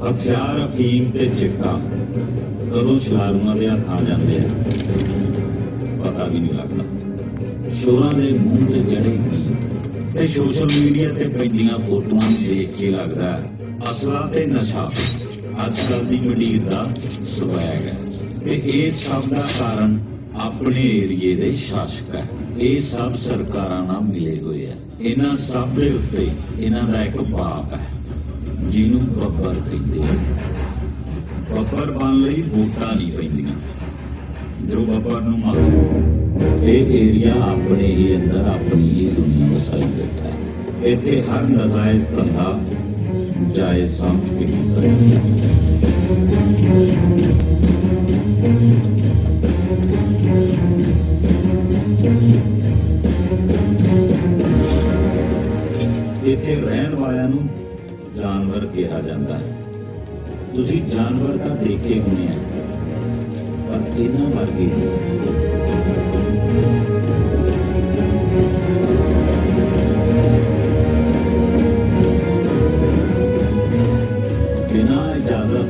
हथियार अफीम ते चिट्टा कदों शरारूआं दे हत्थ आ जाते हैं पता भी नहीं लगता। शोरां दे मूंह ते जड़े गीत ते सोशल मीडिया ते पैंदियां फोटोआं देख के लगदा है असला ते नशा अजकल दी मंडीर दा स्वैग है ते इस सब दा कारण अपने एरिए दे शासक है। ये सब सरकारां नाल मिले हुए है। इन्हां सब दे उत्ते इन्हां दा एक बाप है जिन्हों बब्बर कहते हैं। बब्बर बन लई वोटां नहीं पैंदियां जो बब्बर नूं मानो ये एरिया अपने ही अंदर अपनी ही दुनिया वसाई बैठा है। इत्थे हर नजायज धंधा जायज समझ के कीता जांदा इत्थे रहण वालियां नूं जानवर कहा जाता है। तुसीं जानवर तो देखे होने हैं पर इन्हां वर्गे बिना इजाजत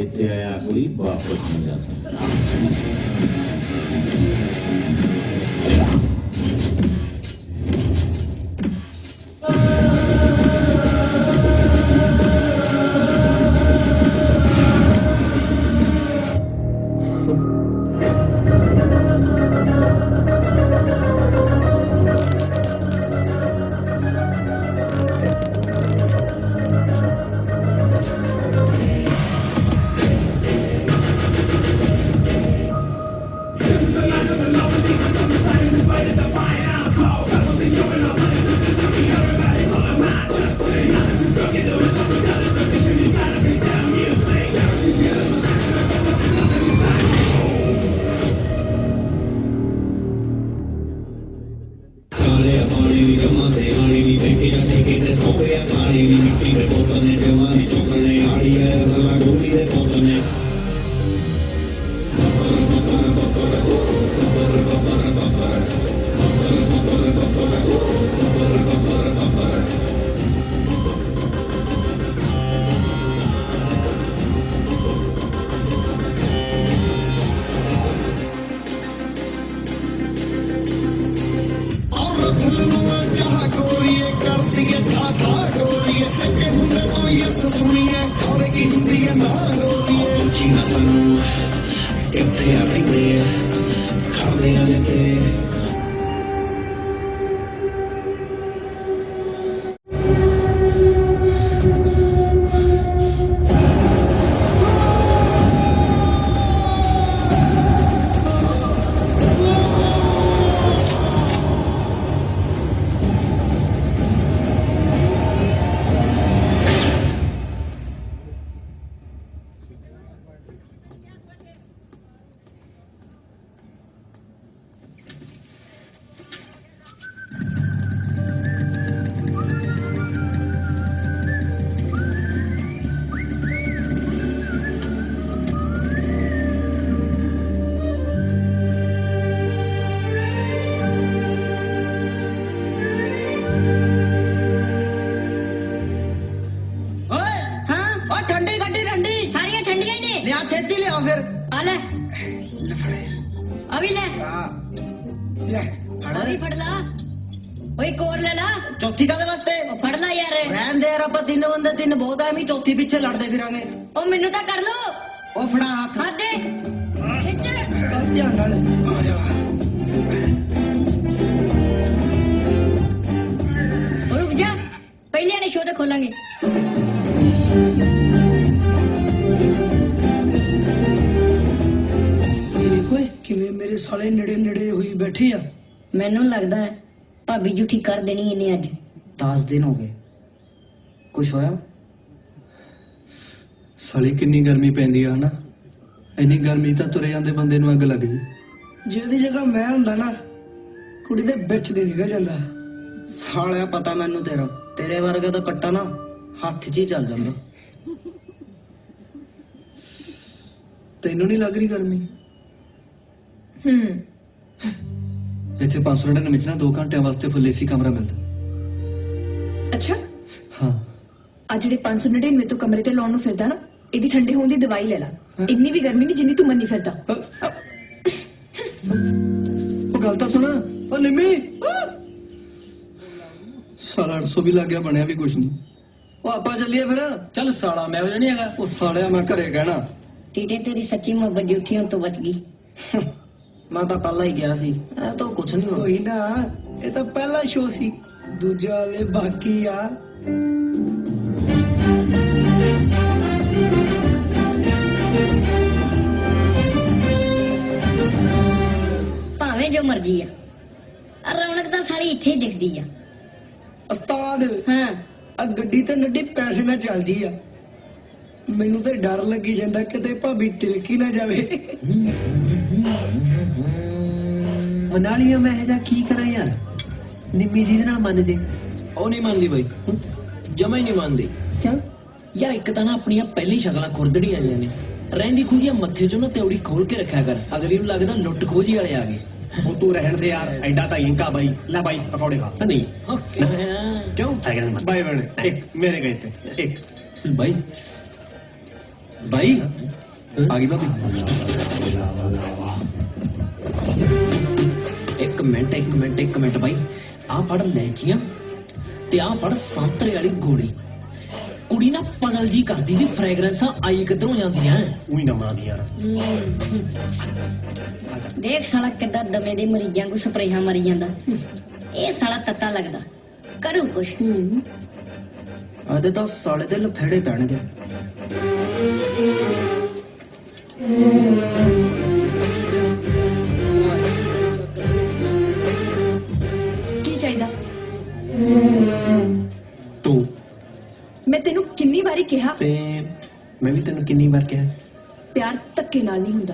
इत्थे आया कोई वापस नहीं जा सकता। चौथी का वास्ते फड़ ला यार रहन दे यार अपन तीन बंदे तीन बहुत है चौथी पीछे लड़ते फिरांगे ओ मेनू तो कर लो ओ फड़ा हाथ दे खिंच ध्यान नाल आ जा रुक जा पहले वाले शो तो खोलेंगे देखो किवें मेरे साले नेड़े नेड़े हुई बैठी आ मैनू लगता है भाभी झूठी कर देनी इन्हें अज 10 दिन हो गए कुछ होया साली कितनी गर्मी पैंदी है ना इन्नी गर्मी तो तुरे जाते बंदे नूं अग लग जी जिहदी जगह मैं हुंदा ना कुड़ी दे विच दी निकल जांदा सालिया पता मैनू तेरा तेरे वर्गे तो कट्टा ना हाथ च ही चल जांदा तैनू नहीं लग रही गर्मी इत्थे 599 में 2 घंटे वास्ते फुल एसी कमरा मिलता अच्छा हाँ ਆ ਜਿਹੜੇ 599 ਤੋਂ ਕਮਰੇ ਤੇ ਲਾਉਣ ਨੂੰ ਫਿਰਦਾ ਨਾ, ਇਹਦੀ ਠੰਡੇ ਹੋਣ ਦੀ ਦਵਾਈ ਲੈ ਲਾ। ਇੰਨੀ ਵੀ ਗਰਮੀ ਨਹੀਂ ਜਿੰਨੀ ਤੂੰ ਮੰਨੀ ਫਿਰਦਾ। ਉਹ ਗੱਲ ਤਾਂ ਸੁਣ। ਉਹ ਨਿੰਮੀ ਸਾਲਾ 800 ਵੀ ਲੱਗ ਗਿਆ, ਬਣਿਆ ਵੀ ਕੁਛ ਨਹੀਂ। ਉਹ ਆਪਾਂ ਚੱਲੀਏ ਫਿਰ। ਚੱਲ ਸਾਲਾ ਮੈਂ ਹੋ ਜਾਣੀ ਹੈਗਾ। ਉਹ ਸਾਲਿਆ ਮੈਂ ਘਰੇ ਕਹਿਣਾ। ਟੀਟੇ ਤੇਰੀ ਸੱਚੀ ਮੁਹੱਬਤ ਦੀ ਉੱਠੀ ਹੁਣ ਤੋਂ ਬਚ ਗਈ। ਮੈਂ ਤਾਂ ਪਹਿਲਾਂ ਹੀ ਗਿਆ ਸੀ, ਇਹ ਤਾਂ ਕੁਛ ਨਹੀਂ ਹੋਇਆ। ਕੋਈ ਨਾ, ਇਹ ਤਾਂ ਪਹਿਲਾ ਸ਼ੋਅ ਸੀ, ਦੂਜਾ ਹਲੇ ਬਾਕੀ ਆ। ਭਾਵੇਂ ਜੋ ਮਰਜੀ ਆ, ਰੌਣਕ ਤਾਂ ਸਾਲੀ ਇੱਥੇ ਹੀ ਦਿਖਦੀ ਆ। ਉਸਤਾਦ ਹਾਂ, ਆ ਗੱਡੀ ਤੇ ਨੱਡੀ ਪੈਸੇ ਨਾਲ ਚੱਲਦੀ ਆ। ਮੈਨੂੰ ਤੇ ਡਰ ਲੱਗੀ ਜਾਂਦਾ ਕਿਤੇ ਭਾਬੀ ਤਿਲਕੀ ਨਾ ਜਾਵੇ। ਮਨਾਲੀਆ ਮੈਂ ਇਹਦਾ ਕੀ ਕਰਾਂ ਯਾਰ, ਨਿੰਮੀ ਜੀ ਦੇ ਨਾਲ ਮੰਨ ਜੇ। ਉਹ ਨਹੀਂ ਮੰਨਦੀ ਬਾਈ, ਜਮਾ ਹੀ ਨਹੀਂ ਮੰਨਦੀ। ਕਿਉਂ? ਯਾਰ ਇੱਕ ਤਾਂ ਨਾ ਆਪਣੀਆਂ ਪਹਿਲੀ ਸ਼ਕਲਾਂ ਖੁਰਦੜੀਆਂ ਜਿਹੀਆਂ ਨੇ, ਰਹਿੰਦੀ ਖੁਈਆਂ ਮੱਥੇ ਚੋਂ ਨਾ ਤੇਉੜੀ ਖੋਲ ਕੇ ਰੱਖਿਆ ਕਰ, ਅਗਲੀ ਨੂੰ ਲੱਗਦਾ ਲੁੱਟ ਖੋਜੀ ਵਾਲੇ ਆ ਗਏ। ਉਹ ਤੂੰ ਰਹਿਣ ਦੇ ਯਾਰ, ਐਡਾ ਤਾਂ ਇੰਕਾ ਬਾਈ। ਲੈ ਬਾਈ ਪਕੌੜੇ ਖਾ। ਨਹੀਂ ਕਿਉਂ ਬਾਈ ਬਣ ਇੱਕ ਮੇਰੇ ਗਏ ਤੇ ਇੱਕ ਬਾਈ ਬਾਈ ਆ ਗਈ ਭਾਬੀ। ਇੱਕ ਮਿੰਟ ਬਾਈ, ਆਹ ਫੜ ਲੈਚੀਆਂ ਤੇ ਆਹ ਫੜ ਸੰਤਰੇ ਵਾਲੀ ਗੋਲੀ। ਕੁੜੀ ਨਾ ਪਜ਼ਲ ਜੀ ਕਰਦੀ ਵੀ ਫ੍ਰੈਗਰੈਂਸਾਂ ਆਈ ਕਿੱਧਰੋਂ ਜਾਂਦੀਆਂ। ਉਹੀ ਨਾ ਮਾਰਦੀ ਯਾਰ। ਦੇਖ ਸਾਲਾ ਕਿੱਦਾਂ ਦਮੇ ਦੇ ਮਰੀਜ਼ਾਂ ਕੋ ਸਪਰੇਹਾਂ ਮਰੀ ਜਾਂਦਾ। ਇਹ ਸਾਲਾ ਤੱਤਾ ਲੱਗਦਾ, ਕਰੂ ਕੁਛ। ਆਦੇ ਤਾਂ ਸਾਲੇ ਦੇ ਲਫੇੜੇ ਪੈਣਗੇ। ਕੀ ਚਾਹੀਦਾ? ਤੂੰ ਮੈਂ ਤੈਨੂੰ ਕਿੰਨੀ ਵਾਰੀ ਕਿਹਾ, ਤੇ ਮੈਂ ਵੀ ਤੈਨੂੰ ਕਿੰਨੀ ਵਾਰ ਕਿਹਾ, ਪਿਆਰ ਧੱਕੇ ਨਾਲ ਨਹੀਂ ਹੁੰਦਾ।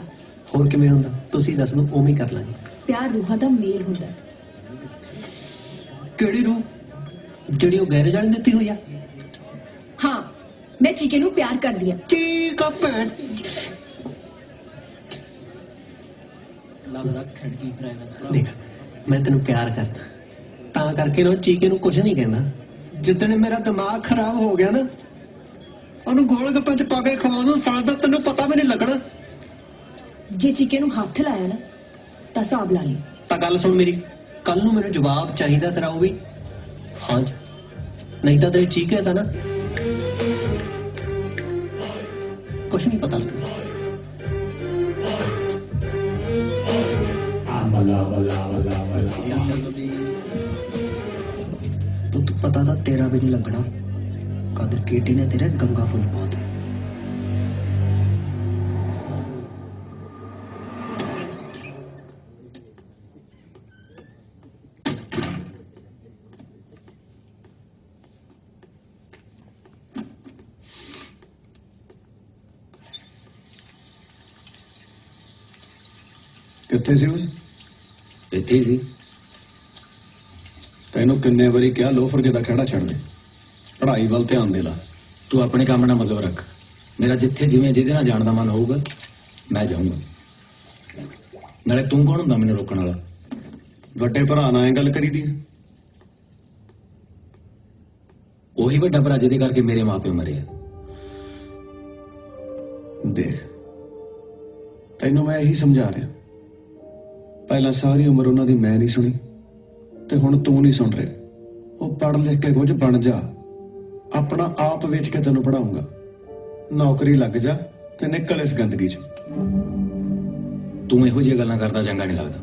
ਹੋਰ ਕਿਵੇਂ ਹੁੰਦਾ? ਤੁਸੀਂ ਦੱਸ ਦੋ, ਉਵੇਂ ਹੀ ਕਰ ਲਾਂਗੇ। ਪਿਆਰ ਰੂਹਾਂ ਦਾ ਮੇਲ ਹੁੰਦਾ। ਕਿਹੜੀ ਰੂਹ? ਜਿਹੜੀ ਉਹ ਗੈਰੇਜ ਵਾਲੀ ਦਿੱਤੀ ਹੋਈ ਆ? ਹਾਂ, ਮੈਂ ਚੀਕੇ ਨੂੰ ਪਿਆਰ ਕਰਦੀ ਆ। ਠੀਕ ਆ ਭੈਣ। ਲੱਗਦਾ ਖੜਕੀ ਫ੍ਰੈਗਰੈਂਸ। ਦੇਖ ਮੈਂ ਤੈਨੂੰ ਪਿਆਰ ਕਰਦਾ, ਤਾਂ ਕਰਕੇ ਨਾ ਚੀਕੇ ਨੂੰ ਕੁਝ ਨਹੀਂ ਕਹਿੰਦਾ। ਜਿੱਦਣ ਮੇਰਾ ਦਿਮਾਗ ਖਰਾਬ ਹੋ ਗਿਆ ਨਾ, ਉਹਨੂੰ ਗੋਲ ਗੱਪਾਂ ਚ ਪਾ ਕੇ ਖਵਾ ਦੂੰ, ਸਾਲ ਦਾ ਤੈਨੂੰ ਪਤਾ ਵੀ ਨਹੀਂ ਲੱਗਣਾ। ਜੇ ਚੀਕੇ ਨੂੰ ਹੱਥ ਲਾਇਆ ਨਾ ਤਾਂ ਹਿਸਾਬ ਲਾ ਲਈ। ਤਾਂ ਗੱਲ ਸੁਣ ਮੇਰੀ, ਕੱਲ ਨੂੰ ਮੈਨੂੰ ਜਵਾਬ ਚਾਹੀਦਾ ਤੇਰਾ, ਉਹ ਵੀ ਹਾਂ ਜੀ, ਨਹੀਂ ਤਾਂ ਤੇਰੇ ਚੀਕੇ ਦਾ ਨਾ ਕੁਛ ਨਹੀਂ ਪਤਾ ਲੱਗਣਾ। ਤੂੰ ਪਤਾ ਤਾਂ ਤੇਰਾ ਵੀ ਨਹੀਂ ਲੱਗਣਾ, ਕਦਰ ਕੀਟੀ ਨੇ ਤੇਰੇ ਗੰਗਾ ਫੁੱਲ ਪਾ ਦੇ। ਕਿੱਥੇ ਸੀ ਉਹ? ਇੱਥੇ ਸੀ। ਤੈਨੂੰ ਕਿੰਨੇ ਵਾਰੀ ਕਿਹਾ ਲੋਫਰ ਜਿਹਦਾ ਖਹਿੜਾ ਛੱਡ ਦੇ, ਪੜ੍ਹਾਈ ਵੱਲ ਧਿਆਨ ਦੇ ਲਾ। ਤੂੰ ਆਪਣੇ ਕੰਮ ਨਾਲ ਮਤਲਬ ਰੱਖ, ਮੇਰਾ ਜਿੱਥੇ ਜਿਵੇਂ ਜਿਹਦੇ ਨਾਲ ਜਾਣ ਦਾ ਮਨ ਹੋਊਗਾ ਮੈਂ ਜਾਊਂਗਾ। ਨਾਲੇ ਤੂੰ ਕੌਣ ਹੁੰਦਾ ਮੈਨੂੰ ਰੋਕਣ ਵਾਲਾ? ਵੱਡੇ ਭਰਾ ਨਾਲ ਐ ਗੱਲ ਕਰੀਦੀ ਹੈ? ਉਹੀ ਵੱਡਾ ਭਰਾ ਜਿਹਦੇ ਕਰਕੇ ਮੇਰੇ ਮਾਪੇ ਮਰੇ ਆ। ਦੇਖ ਤੈਨੂੰ ਮੈਂ ਇਹੀ ਸਮਝਾ ਰਿਹਾ, ਪਹਿਲਾਂ ਸਾਰੀ ਉਮਰ ਉਹਨਾਂ ਦੀ ਮੈਂ ਨਹੀਂ ਸੁਣੀ ਤੇ ਹੁਣ ਤੂੰ ਨਹੀਂ ਸੁਣ ਰਿਹਾ। ਉਹ ਪੜ੍ਹ ਲਿਖ ਕੇ ਕੁਝ ਬਣ ਜਾ, ਆਪਣਾ ਆਪ ਵੇਚ ਕੇ ਤੈਨੂੰ ਪੜਾਉਂਗਾ। ਨੌਕਰੀ ਲੱਗ ਜਾ ਤੇ ਨਿਕਲ ਇਸ ਗੰਦਗੀ ਚ। ਤੂੰ ਇਹੋ ਜਿਹੀਆਂ ਗੱਲਾਂ ਕਰਦਾ ਚੰਗਾ ਨਹੀਂ ਲੱਗਦਾ।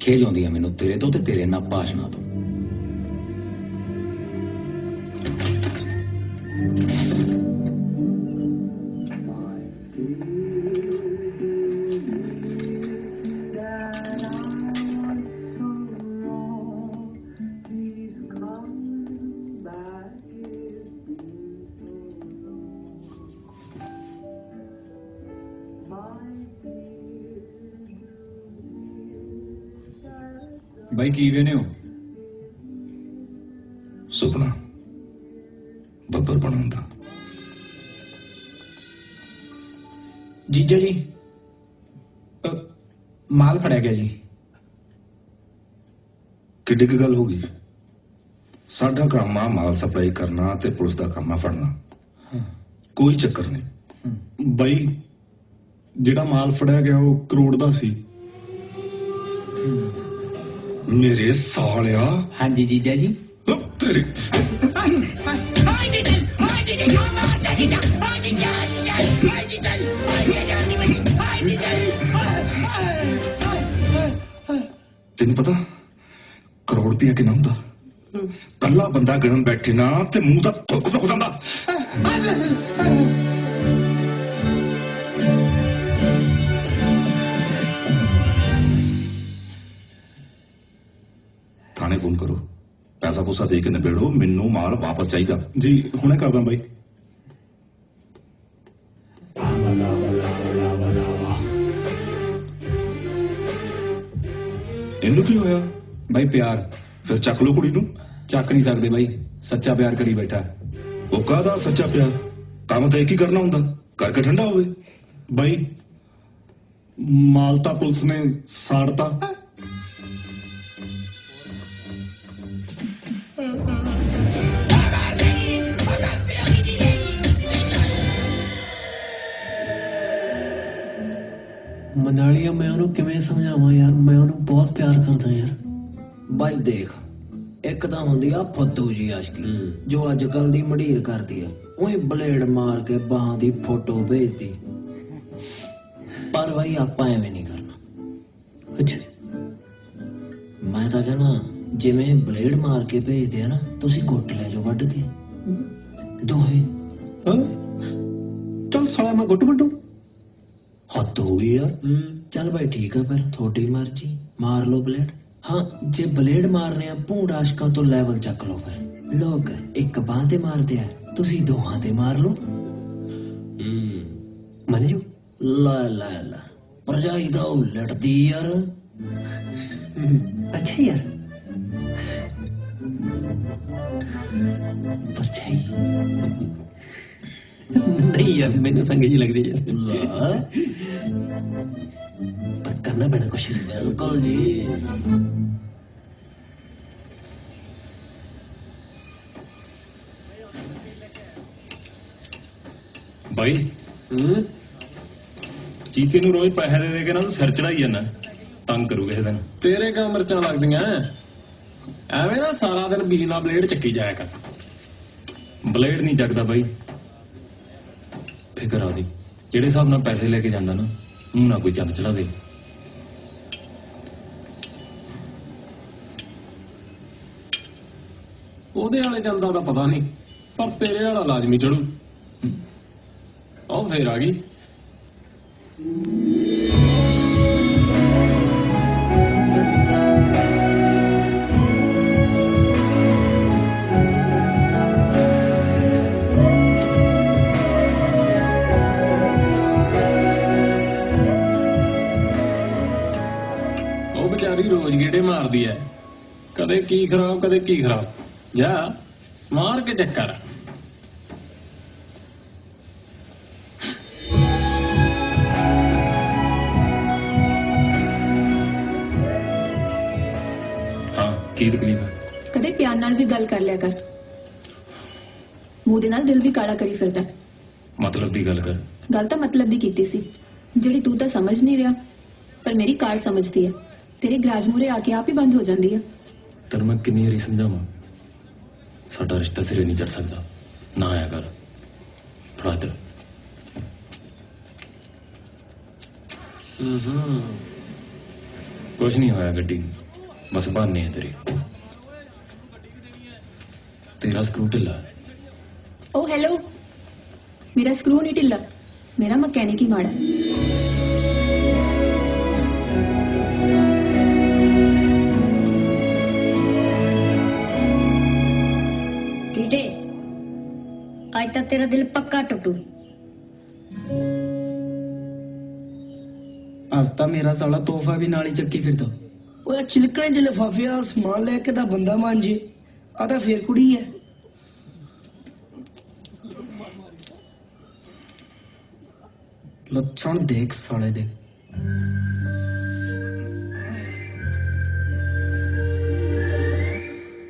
ਖੇਜ ਆਉਂਦੀ ਆ ਮੈਨੂੰ ਤੇਰੇ ਤੋਂ ਤੇ ਤੇਰੇ ਨਾਲ ਭਾਸ਼ਣਾਂ ਤੋਂ। ਬਾਈ ਕੀ ਵੇਨੇ ਹੋ? ਸੁਪਨਾ ਬੱਬਰ ਬਣਨ ਦਾ। ਜੀਜਾ ਜੀ ਮਾਲ ਫੜਿਆ ਗਿਆ ਜੀ। ਕਿੱਡੀ ਕੁ ਗੱਲ ਹੋ ਗਈ? ਸਾਡਾ ਕੰਮ ਆ ਮਾਲ ਸਪਲਾਈ ਕਰਨਾ ਤੇ ਪੁਲਿਸ ਦਾ ਕੰਮ ਆ ਫੜਨਾ। ਕੋਈ ਚੱਕਰ ਨਹੀਂ। ਬਾਈ ਜਿਹੜਾ ਮਾਲ ਫੜਿਆ ਗਿਆ ਉਹ ਕਰੋੜ ਦਾ ਸੀ। ਮੇਰੇ ਸਾਲਿਆ। ਹਾਂਜੀ ਜੀਜਾ ਜੀ। ਤੇਰੇ ਤੈਨੂੰ ਪਤਾ ਕਰੋੜ ਰੁਪਇਆ ਕਿੰਨਾ ਹੁੰਦਾ? ਕੱਲਾ ਬੰਦਾ ਗਿਣਨ ਬੈਠੇ ਨਾ ਤੇ ਮੂੰਹ ਦਾ ਥੁੱਕ ਸੁੱਕ ਜਾਂਦਾ। ਥਾਣੇ ਫੋਨ ਕਰੋ, ਪੈਸਾ ਪੂਸਾ ਦੇ ਕੇ ਨਿਬੇੜੋ, ਮੈਨੂੰ ਮਾਲ ਵਾਪਸ ਚਾਹੀਦਾ। ਜੀ ਹੁਣੇ ਕਰਦਾ ਬਾਈ। ਇਹਨੂੰ ਕੀ ਹੋਇਆ? ਬਾਈ ਪਿਆਰ। ਫਿਰ ਚੱਕ ਲਓ ਕੁੜੀ ਨੂੰ। ਚੱਕ ਨਹੀਂ ਸਕਦੇ ਬਾਈ, ਸੱਚਾ ਪਿਆਰ ਕਰੀ ਬੈਠਾ। ਉਹ ਕਾਹਦਾ ਸੱਚਾ ਪਿਆਰ? ਕੰਮ ਤਾਂ ਇੱਕ ਹੀ ਕਰਨਾ ਹੁੰਦਾ, ਕਰਕੇ ਠੰਡਾ ਹੋਵੇ। ਬਾਈ ਮਾਲ ਤਾਂ ਪੁਲਿਸ ਨੇ ਸਾੜਤਾ। ਮਨਾਲੀਆ ਮੈਂ ਉਹਨੂੰ ਕਿਵੇਂ ਸਮਝਾਵਾਂ ਯਾਰ, ਮੈਂ ਉਹਨੂੰ ਬਹੁਤ ਪਿਆਰ ਕਰਦਾ ਯਾਰ। ਬਾਈ ਦੇਖ, ਇੱਕ ਤਾਂ ਹੁੰਦੀ ਆ ਫੁੱਦੂ ਜੀ ਆਸ਼ਕੀ ਜੋ ਅੱਜ ਕੱਲ ਦੀ ਮੜੀਰ ਕਰਦੀ ਆ, ਉਹੀ ਬਲੇਡ ਮਾਰ ਕੇ ਬਾਹਾਂ ਦੀ ਫੋਟੋ ਭੇਜਦੀ। ਪਰ ਬਾਈ ਆਪਾਂ ਐਵੇਂ ਨਹੀਂ ਕਰਨਾ। ਅੱਛਾ ਮੈਂ ਤਾਂ ਕਹਿਣਾ ਜਿਵੇਂ ਬਲੇਡ ਮਾਰ ਕੇ ਭੇਜਦੇ ਆ ਨਾ, ਤੁਸੀਂ ਗੁੱਟ ਲੈ ਜਾਓ ਵੱਢ ਕੇ ਦੋਹੇ। ਚੱਲ ਸਾਲਾ ਮੈਂ ਗੁੱਟ ਵੱਟੂ। ਹੱਦ ਹੋ ਗਈ ਯਾਰ। ਚੱਲ ਬਾਈ ਠੀਕ ਆ, ਫਿਰ ਤੁਹਾਡੀ ਮਰਜ਼ੀ, ਮਾਰ ਲਓ ਬਲੇਡ। ਹਾਂ ਜੇ ਬਲੇਡ ਮਾਰਨੇ ਆ ਭੂੰਡ ਆਸ਼ਕਾਂ ਤੋਂ ਲੈਵਲ ਚੱਕ ਲਓ। ਫਿਰ ਲੋਕ ਇੱਕ ਬਾਹ ਤੇ ਮਾਰਦੇ ਆ, ਤੁਸੀਂ ਦੋਹਾਂ ਤੇ ਮਾਰ ਲਓ। ਮੰਨ ਜੂ। ਲੈ ਲੈ ਲੈ, ਭਰਜਾਈ ਦਾ ਉਲਟਦੀ ਯਾਰ। ਅੱਛਾ ਯਾਰ। ਪਰਛਾਈ ਨਹੀਂ ਯਾਰ, ਮੈਨੂੰ ਸੰਗ ਜੀ ਲੱਗਦੀ ਯਾਰ। ਲੈ ਪਰ ਕਰਨਾ ਪੈਣਾ ਕੁਛ। ਬਿਲਕੁਲ ਜੀ। ਬਾਈ ਚੀਕੇ ਨੂੰ ਰੋਜ਼ ਪੈਸੇ ਦੇ ਕੇ ਨਾ ਤੂੰ ਸਿਰ ਚੜਾਈ ਜਾਂਦਾ, ਤੰਗ ਕਰੂ ਕਿਸੇ ਦਿਨ। ਤੇਰੇ ਕਿਉਂ ਮਿਰਚਾਂ ਲੱਗਦੀਆਂ ਐਵੇਂ ਨਾ? ਸਾਰਾ ਦਿਨ ਬੀਨਾ ਬਲੇਡ ਚੱਕੀ ਜਾਇਆ ਕਰ। ਬਲੇਡ ਨਹੀਂ ਚੱਕਦਾ ਬਾਈ, ਫਿਕਰ ਆਦੀ ਜਿਹੜੇ ਹਿਸਾਬ ਨਾਲ ਪੈਸੇ ਲੈ ਕੇ ਜਾਂਦਾ ਨਾ, ਮੂੰਹ ਨਾ ਕੋਈ ਚੰਨ ਚੜਾ ਦੇ। ਉਹਦੇ ਵਾਲੇ ਜਾਂਦਾ ਤਾਂ ਪਤਾ ਨਹੀਂ, ਪਰ ਤੇਰੇ ਵਾਲਾ ਲਾਜ਼ਮੀ ਚੜੂ। ਉਹ ਫੇਰ ਆ ਗਈ। ਉਹ ਵਿਚਾਰੀ ਰੋਜ਼ ਗੇੜੇ ਮਾਰਦੀ ਐ, ਕਦੇ ਕੀ ਖਰਾਬ ਕਦੇ ਕੀ ਖਰਾਬ। ਜਾ ਸਮਾਰ ਕੇ ਚੈੱਕ ਕਰ। ਹਾਂ ਕੀ ਤਕਲੀਫ ਹੈ? ਕਦੇ ਪਿਆਰ ਨਾਲ ਵੀ ਗੱਲ ਕਰ ਲਿਆ ਕਰ, ਮੂੰਹ ਦੇ ਨਾਲ ਦਿਲ ਵੀ ਕਾਲਾ ਕਰੀ ਫਿਰਦਾ। ਮਤਲਬ ਦੀ ਗੱਲ ਕਰ। ਗੱਲ ਤਾਂ ਮਤਲਬ ਦੀ ਕੀਤੀ ਸੀ, ਜਿਹੜੀ ਤੂੰ ਤਾਂ ਸਮਝ ਨਹੀਂ ਰਿਹਾ, ਪਰ ਮੇਰੀ ਕਾਰ ਸਮਝਦੀ ਹੈ। ਤੇਰੇ ਗਰਾਜ ਮੂਰੇ ਆ ਕੇ ਆਪ ਹੀ ਬੰਦ ਹੋ ਜਾਂਦੀ ਹੈ। ਤੈਨੂੰ ਮੈਂ ਕਿੰਨੀ ਵਾਰੀ ਸਮਝਾਵਾਂ, ਸਾਡਾ ਰਿਸ਼ਤਾ ਸਿਰੇ ਨਹੀਂ ਚੜ ਸਕਦਾ, ਨਾ ਆਇਆ ਕਰ। ਫੜਾ ਇੱਧਰ। ਕੁਛ ਨਹੀਂ ਹੋਇਆ ਗੱਡੀ, ਬਸ ਬਹਾਨੇ ਆ ਤੇਰੇ। ਤੇਰਾ ਸਕਰੂ ਢਿੱਲਾ ਹੈ। ਓ ਹੈਲੋ, ਮੇਰਾ ਸਕਰੂ ਨਹੀਂ ਢਿੱਲਾ, ਮੇਰਾ ਮਕੈਨਿਕ ਹੀ ਮਾੜਾ ਹੈ। ਟੀਟੇ ਅੱਜ ਤੱਕ ਤੇਰਾ ਦਿਲ ਪੱਕਾ ਟੁੱਟੂ। ਅੱਜ ਤਾਂ ਮੇਰਾ ਸਾਲਾ ਤੋਹਫਾ ਵੀ ਨਾਲ ਹੀ ਚੱਕੀ ਫਿਰਦਾ। ਉਹ ਚਿਲਕਣੇ ਚ ਲਿਫਾਫੇ ਆ ਸਮਾਨ ਲੈ ਕੇ ਤਾਂ ਬੰਦਾ ਮੰਨ ਜੇ, ਆ ਤਾਂ ਫੇਰ ਕੁੜੀ ਐ। ਲੱਛਣ ਦੇਖ ਸਾਲੇ ਦੇ।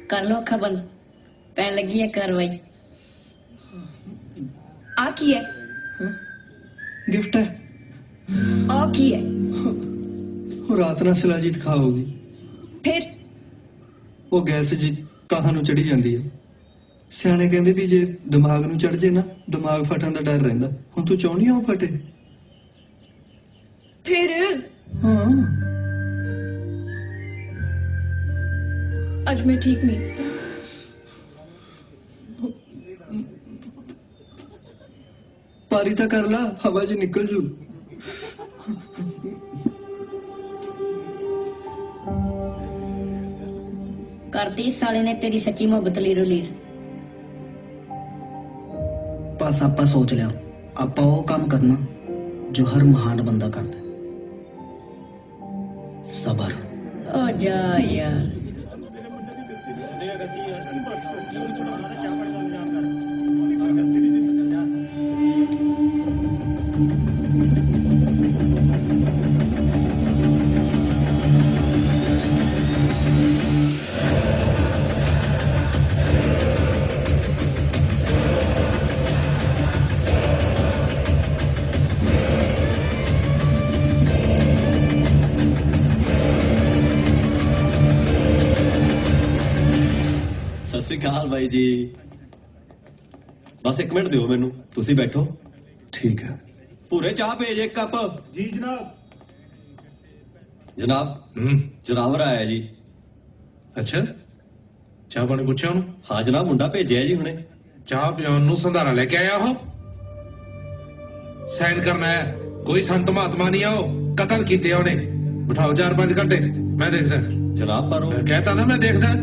ਕਰ ਲੋ ਅੱਖਾਂ ਬੰਦ, ਪੈਣ ਲੱਗੀ ਹੈ ਕਾਰਵਾਈ। ਆ ਕੀ ਹੈ? ਗਿਫਟ ਹੈ। ਆ ਕੀ ਹੈ? ਉਹ ਰਾਤ ਨਾਲ ਸਿਲਾਜੀਤ ਖਾਓਗੀ। ਫਿਰ ਉਹ ਗੈਸ ਜੀ ਕਾਹਾਂ ਨੂੰ ਚੜੀ ਜਾਂਦੀ ਹੈ। ਸਿਆਣੇ ਕਹਿੰਦੇ ਵੀ ਜੇ ਦਿਮਾਗ ਨੂੰ ਚੜ ਜੇ ਨਾ ਦਿਮਾਗ ਫਟਣ ਦਾ ਡਰ ਰਹਿੰਦਾ। ਹੁਣ ਤੂੰ ਚਾਹੁੰਦੀ ਆ ਉਹ ਫਟੇ? ਫਿਰ ਹਾਂ ਅੱਜ ਮੈਂ ਠੀਕ ਨਹੀਂ। ਪਾਰੀ ਤਾਂ ਕਰ ਲਾ, ਹਵਾ 'ਚ ਨਿਕਲ ਜੂ। ਕਰਤੀ ਸਾਲੇ ਨੇ ਤੇਰੀ ਸੱਚੀ ਮੁਹੱਬਤ ਲੀਰੋ ਲੀਰ। ਬਸ ਆਪਾਂ ਸੋਚ ਲਿਆ, ਆਪਾਂ ਉਹ ਕੰਮ ਕਰਨਾ ਜੋ ਹਰ ਮਹਾਨ ਬੰਦਾ ਕਰਦਾ, ਸਬਰ। ਓ ਜਾ ਯਾਰ। ਸਤਿ ਸ਼੍ਰੀ ਅਕਾਲ ਬਾਈ ਜੀ। ਬਸ 1 ਮਿੰਟ ਦਿਓ ਮੈਨੂੰ, ਤੁਸੀਂ ਬੈਠੋ। ਠੀਕ ਹੈ। ਪੂਰੇ ਚਾਹ ਭੇਜ 1 ਕੱਪ। ਜੀ ਜਨਾਬ। ਜਨਾਬ ਜਨਾਵਰ ਆਇਆ ਜੀ। ਅੱਛਾ, ਚਾਹ ਪਾਣੀ ਪੁੱਛਿਆ ਉਹਨੂੰ? ਹਾਂ ਜਨਾਬ, ਮੁੰਡਾ ਭੇਜਿਆ ਜੀ ਹੁਣੇ। ਚਾਹ ਪਿਆਉਣ ਨੂੰ ਸੰਧਾਰਾ ਲੈ ਕੇ ਆਇਆ ਉਹ? ਸਾਈਨ ਕਰਨਾ ਹੈ। ਕੋਈ ਸੰਤ ਮਹਾਤਮਾ ਨਹੀਂ ਆ, ਉਹ ਕਤਲ ਕੀਤੇ ਉਹਨੇ। ਬਿਠਾਓ 4-5 ਘੰਟੇ, ਮੈਂ ਦੇਖਦਾ। ਜਨਾਬ ਪਰ ਉਹ ਕਹਿਤਾ ਨਾ, ਮੈਂ ਦੇਖਦਾ।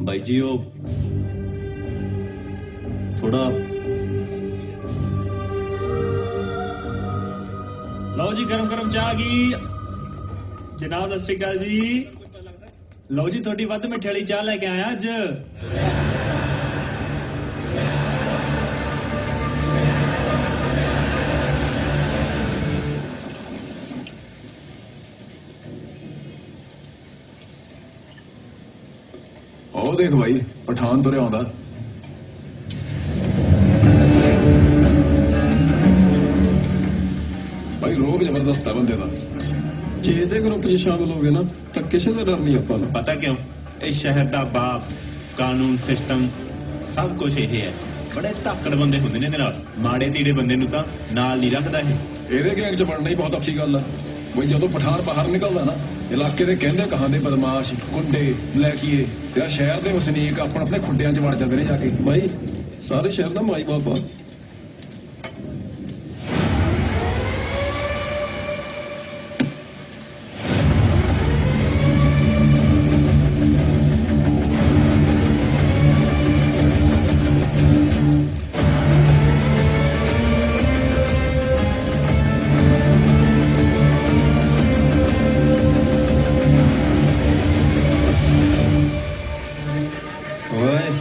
ਬਾਈ ਜੀ ਉਹ ਥੋੜਾ। ਲਓ ਜੀ ਗਰਮ ਗਰਮ ਚਾਹ ਗਈ ਜਨਾਬ। ਸਤਿ ਸ਼੍ਰੀ ਅਕਾਲ ਜੀ। ਲਓ ਜੀ ਤੁਹਾਡੀ ਵੱਧ ਮਿੱਠੇ ਵਾਲੀ ਚਾਹ ਲੈ ਕੇ ਆਇਆ ਅੱਜ। ਉਹ ਦੇਖ ਭਾਈ, ਪਠਾਨ ਤੁਰਿਆ ਆਉਂਦਾ। ਭਾਈ ਰੋਬ ਜ਼ਬਰਦਸਤ ਹੈ ਬੰਦੇ ਦਾ। ਜੇ ਇਹਦੇ ਗਰੁੱਪ 'ਚ ਸ਼ਾਮਲ ਹੋ ਗਏ ਨਾ ਤਾਂ ਕਿਸੇ ਦਾ ਡਰ ਨਹੀਂ ਆਪਾਂ ਨੂੰ। ਪਤਾ ਕਿਉਂ? ਇਸ ਸ਼ਹਿਰ ਦਾ ਬਾਪ, ਕਾਨੂੰਨ ਸਿਸਟਮ ਸਭ ਕੁਝ ਇਹ ਹੈ। ਬੜੇ ਧਾਕੜ ਬੰਦੇ ਹੁੰਦੇ ਨੇ ਇਹਦੇ ਨਾਲ। ਮਾੜੇ ਤੀੜੇ ਬੰਦੇ ਨੂੰ ਤਾਂ ਨਾਲ ਨਹੀਂ ਰੱਖਦਾ ਇਹ। ਇਹਦੇ ਗੈਂਗ 'ਚ ਬਣਨਾ ਹੀ ਬਹੁਤ ਔਖੀ ਗੱਲ ਆ। ਬਈ ਜਦੋਂ ਪਠਾਨ ਬਾਹਰ ਨਿਕਲਦਾ ਨਾ, ਇਲਾਕੇ ਦੇ ਕਹਿੰਦੇ ਕਹਾਂਦੇ ਬਦਮਾਸ਼, ਗੁੰਡੇ, ਲੈਕੀਏ ਤੇ ਆ ਸ਼ਹਿਰ ਦੇ ਵਸਨੀਕ ਆਪਣ ਆਪਣੇ ਖੁੱਡਿਆਂ 'ਚ ਵੜ ਜਾਂਦੇ ਨੇ ਜਾ ਕੇ। ਬਾਈ ਸਾਰੇ ਸ਼ਹਿਰ ਦਾ ਮਾਈ ਬਾਪ ਆ।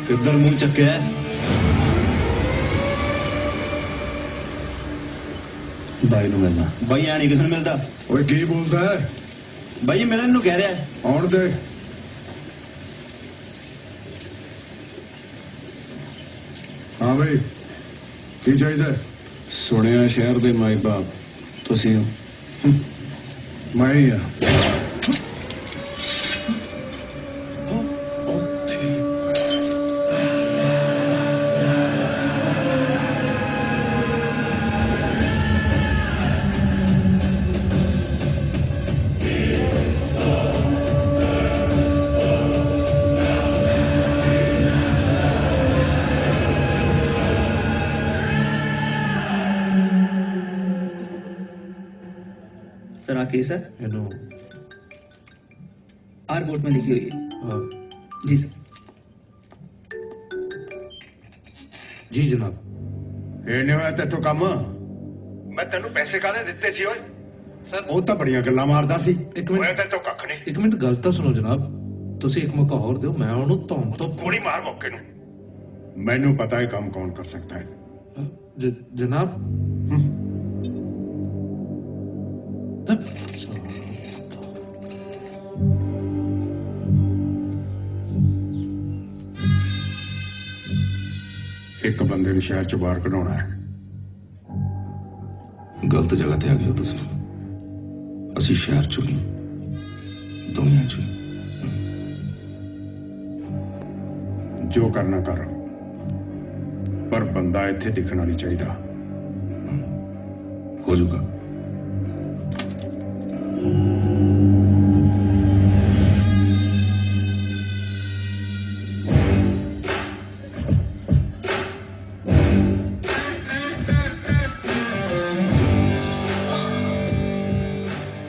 ਕਿੱਧਰ ਮੂੰਹ ਚੱਕਿਆ? ਬਾਈ ਨੂੰ ਮਿਲਣਾ। ਬਾਈ ਆ ਨਹੀਂ ਕਿਸੇ ਨੂੰ ਮਿਲਦਾ। ਓਏ ਕੀ ਬੋਲਦਾ ਹੈ? ਬਾਈ ਮਿਲਣ ਨੂੰ ਕਹਿ ਰਿਹਾ। ਆਉਣ ਦੇ। ਹਾਂ ਬਈ, ਕੀ ਚਾਹੀਦਾ? ਸੁਣਿਆ ਸ਼ਹਿਰ ਦੇ ਮਾਈ ਬਾਪ ਤੁਸੀਂ ਹੋ। ਮੈਂ ਹੀ ਆ। सर केस है हेलो। आर बोर्ड में लिखी हुई है। जी सर। जी जनाब। ਇਹ ਨਹੀਂ ਹੋਇਆ ਤੇਥੋਂ ਕੰਮ। ਮੈਂ ਤੈਨੂੰ ਪੈਸੇ ਕਾਹਦੇ ਦਿੱਤੇ ਸੀ ਓਏ? ਸਰ ਉਹ ਤਾਂ ਬੜੀਆਂ ਗੱਲਾਂ ਮਾਰਦਾ ਸੀ। ਇੱਕ ਮਿੰਟ। ਹੋਇਆ ਤੇਥੋਂ ਕੱਖ ਨਹੀਂ। ਇੱਕ ਮਿੰਟ ਗੱਲ ਤਾਂ ਸੁਣੋ ਜਨਾਬ। ਤੁਸੀਂ ਇੱਕ ਮੌਕਾ ਹੋਰ ਦਿਓ, ਮੈਂ ਉਹਨੂੰ ਧੌਣ ਤੋਂ ਗੋਲੀ ਮਾਰ ਮੌਕੇ ਨੂੰ। ਮੈਨੂੰ ਪਤਾ ਹੈ ਕੰਮ ਕੌਣ ਕਰ ਸਕਦਾ ਹੈ। ਜਨਾਬ। ਇੱਕ ਬੰਦੇ ਨੂੰ ਸ਼ਹਿਰ ਚੋਂ ਬਾਹਰ ਕਢਾਉਣਾ ਹੈ। ਗਲਤ ਜਗ੍ਹਾ ਤੇ ਆ ਗਏ ਹੋ ਤੁਸੀਂ। ਅਸੀਂ ਸ਼ਹਿਰ ਚੋਂ ਨਹੀਂ, ਦੁਨੀਆ ਚੋਂ। ਜੋ ਕਰਨਾ ਕਰ, ਪਰ ਬੰਦਾ ਇੱਥੇ ਦਿਖਣਾ ਨਹੀਂ ਚਾਹੀਦਾ। ਹੋ ਜਾਊਗਾ।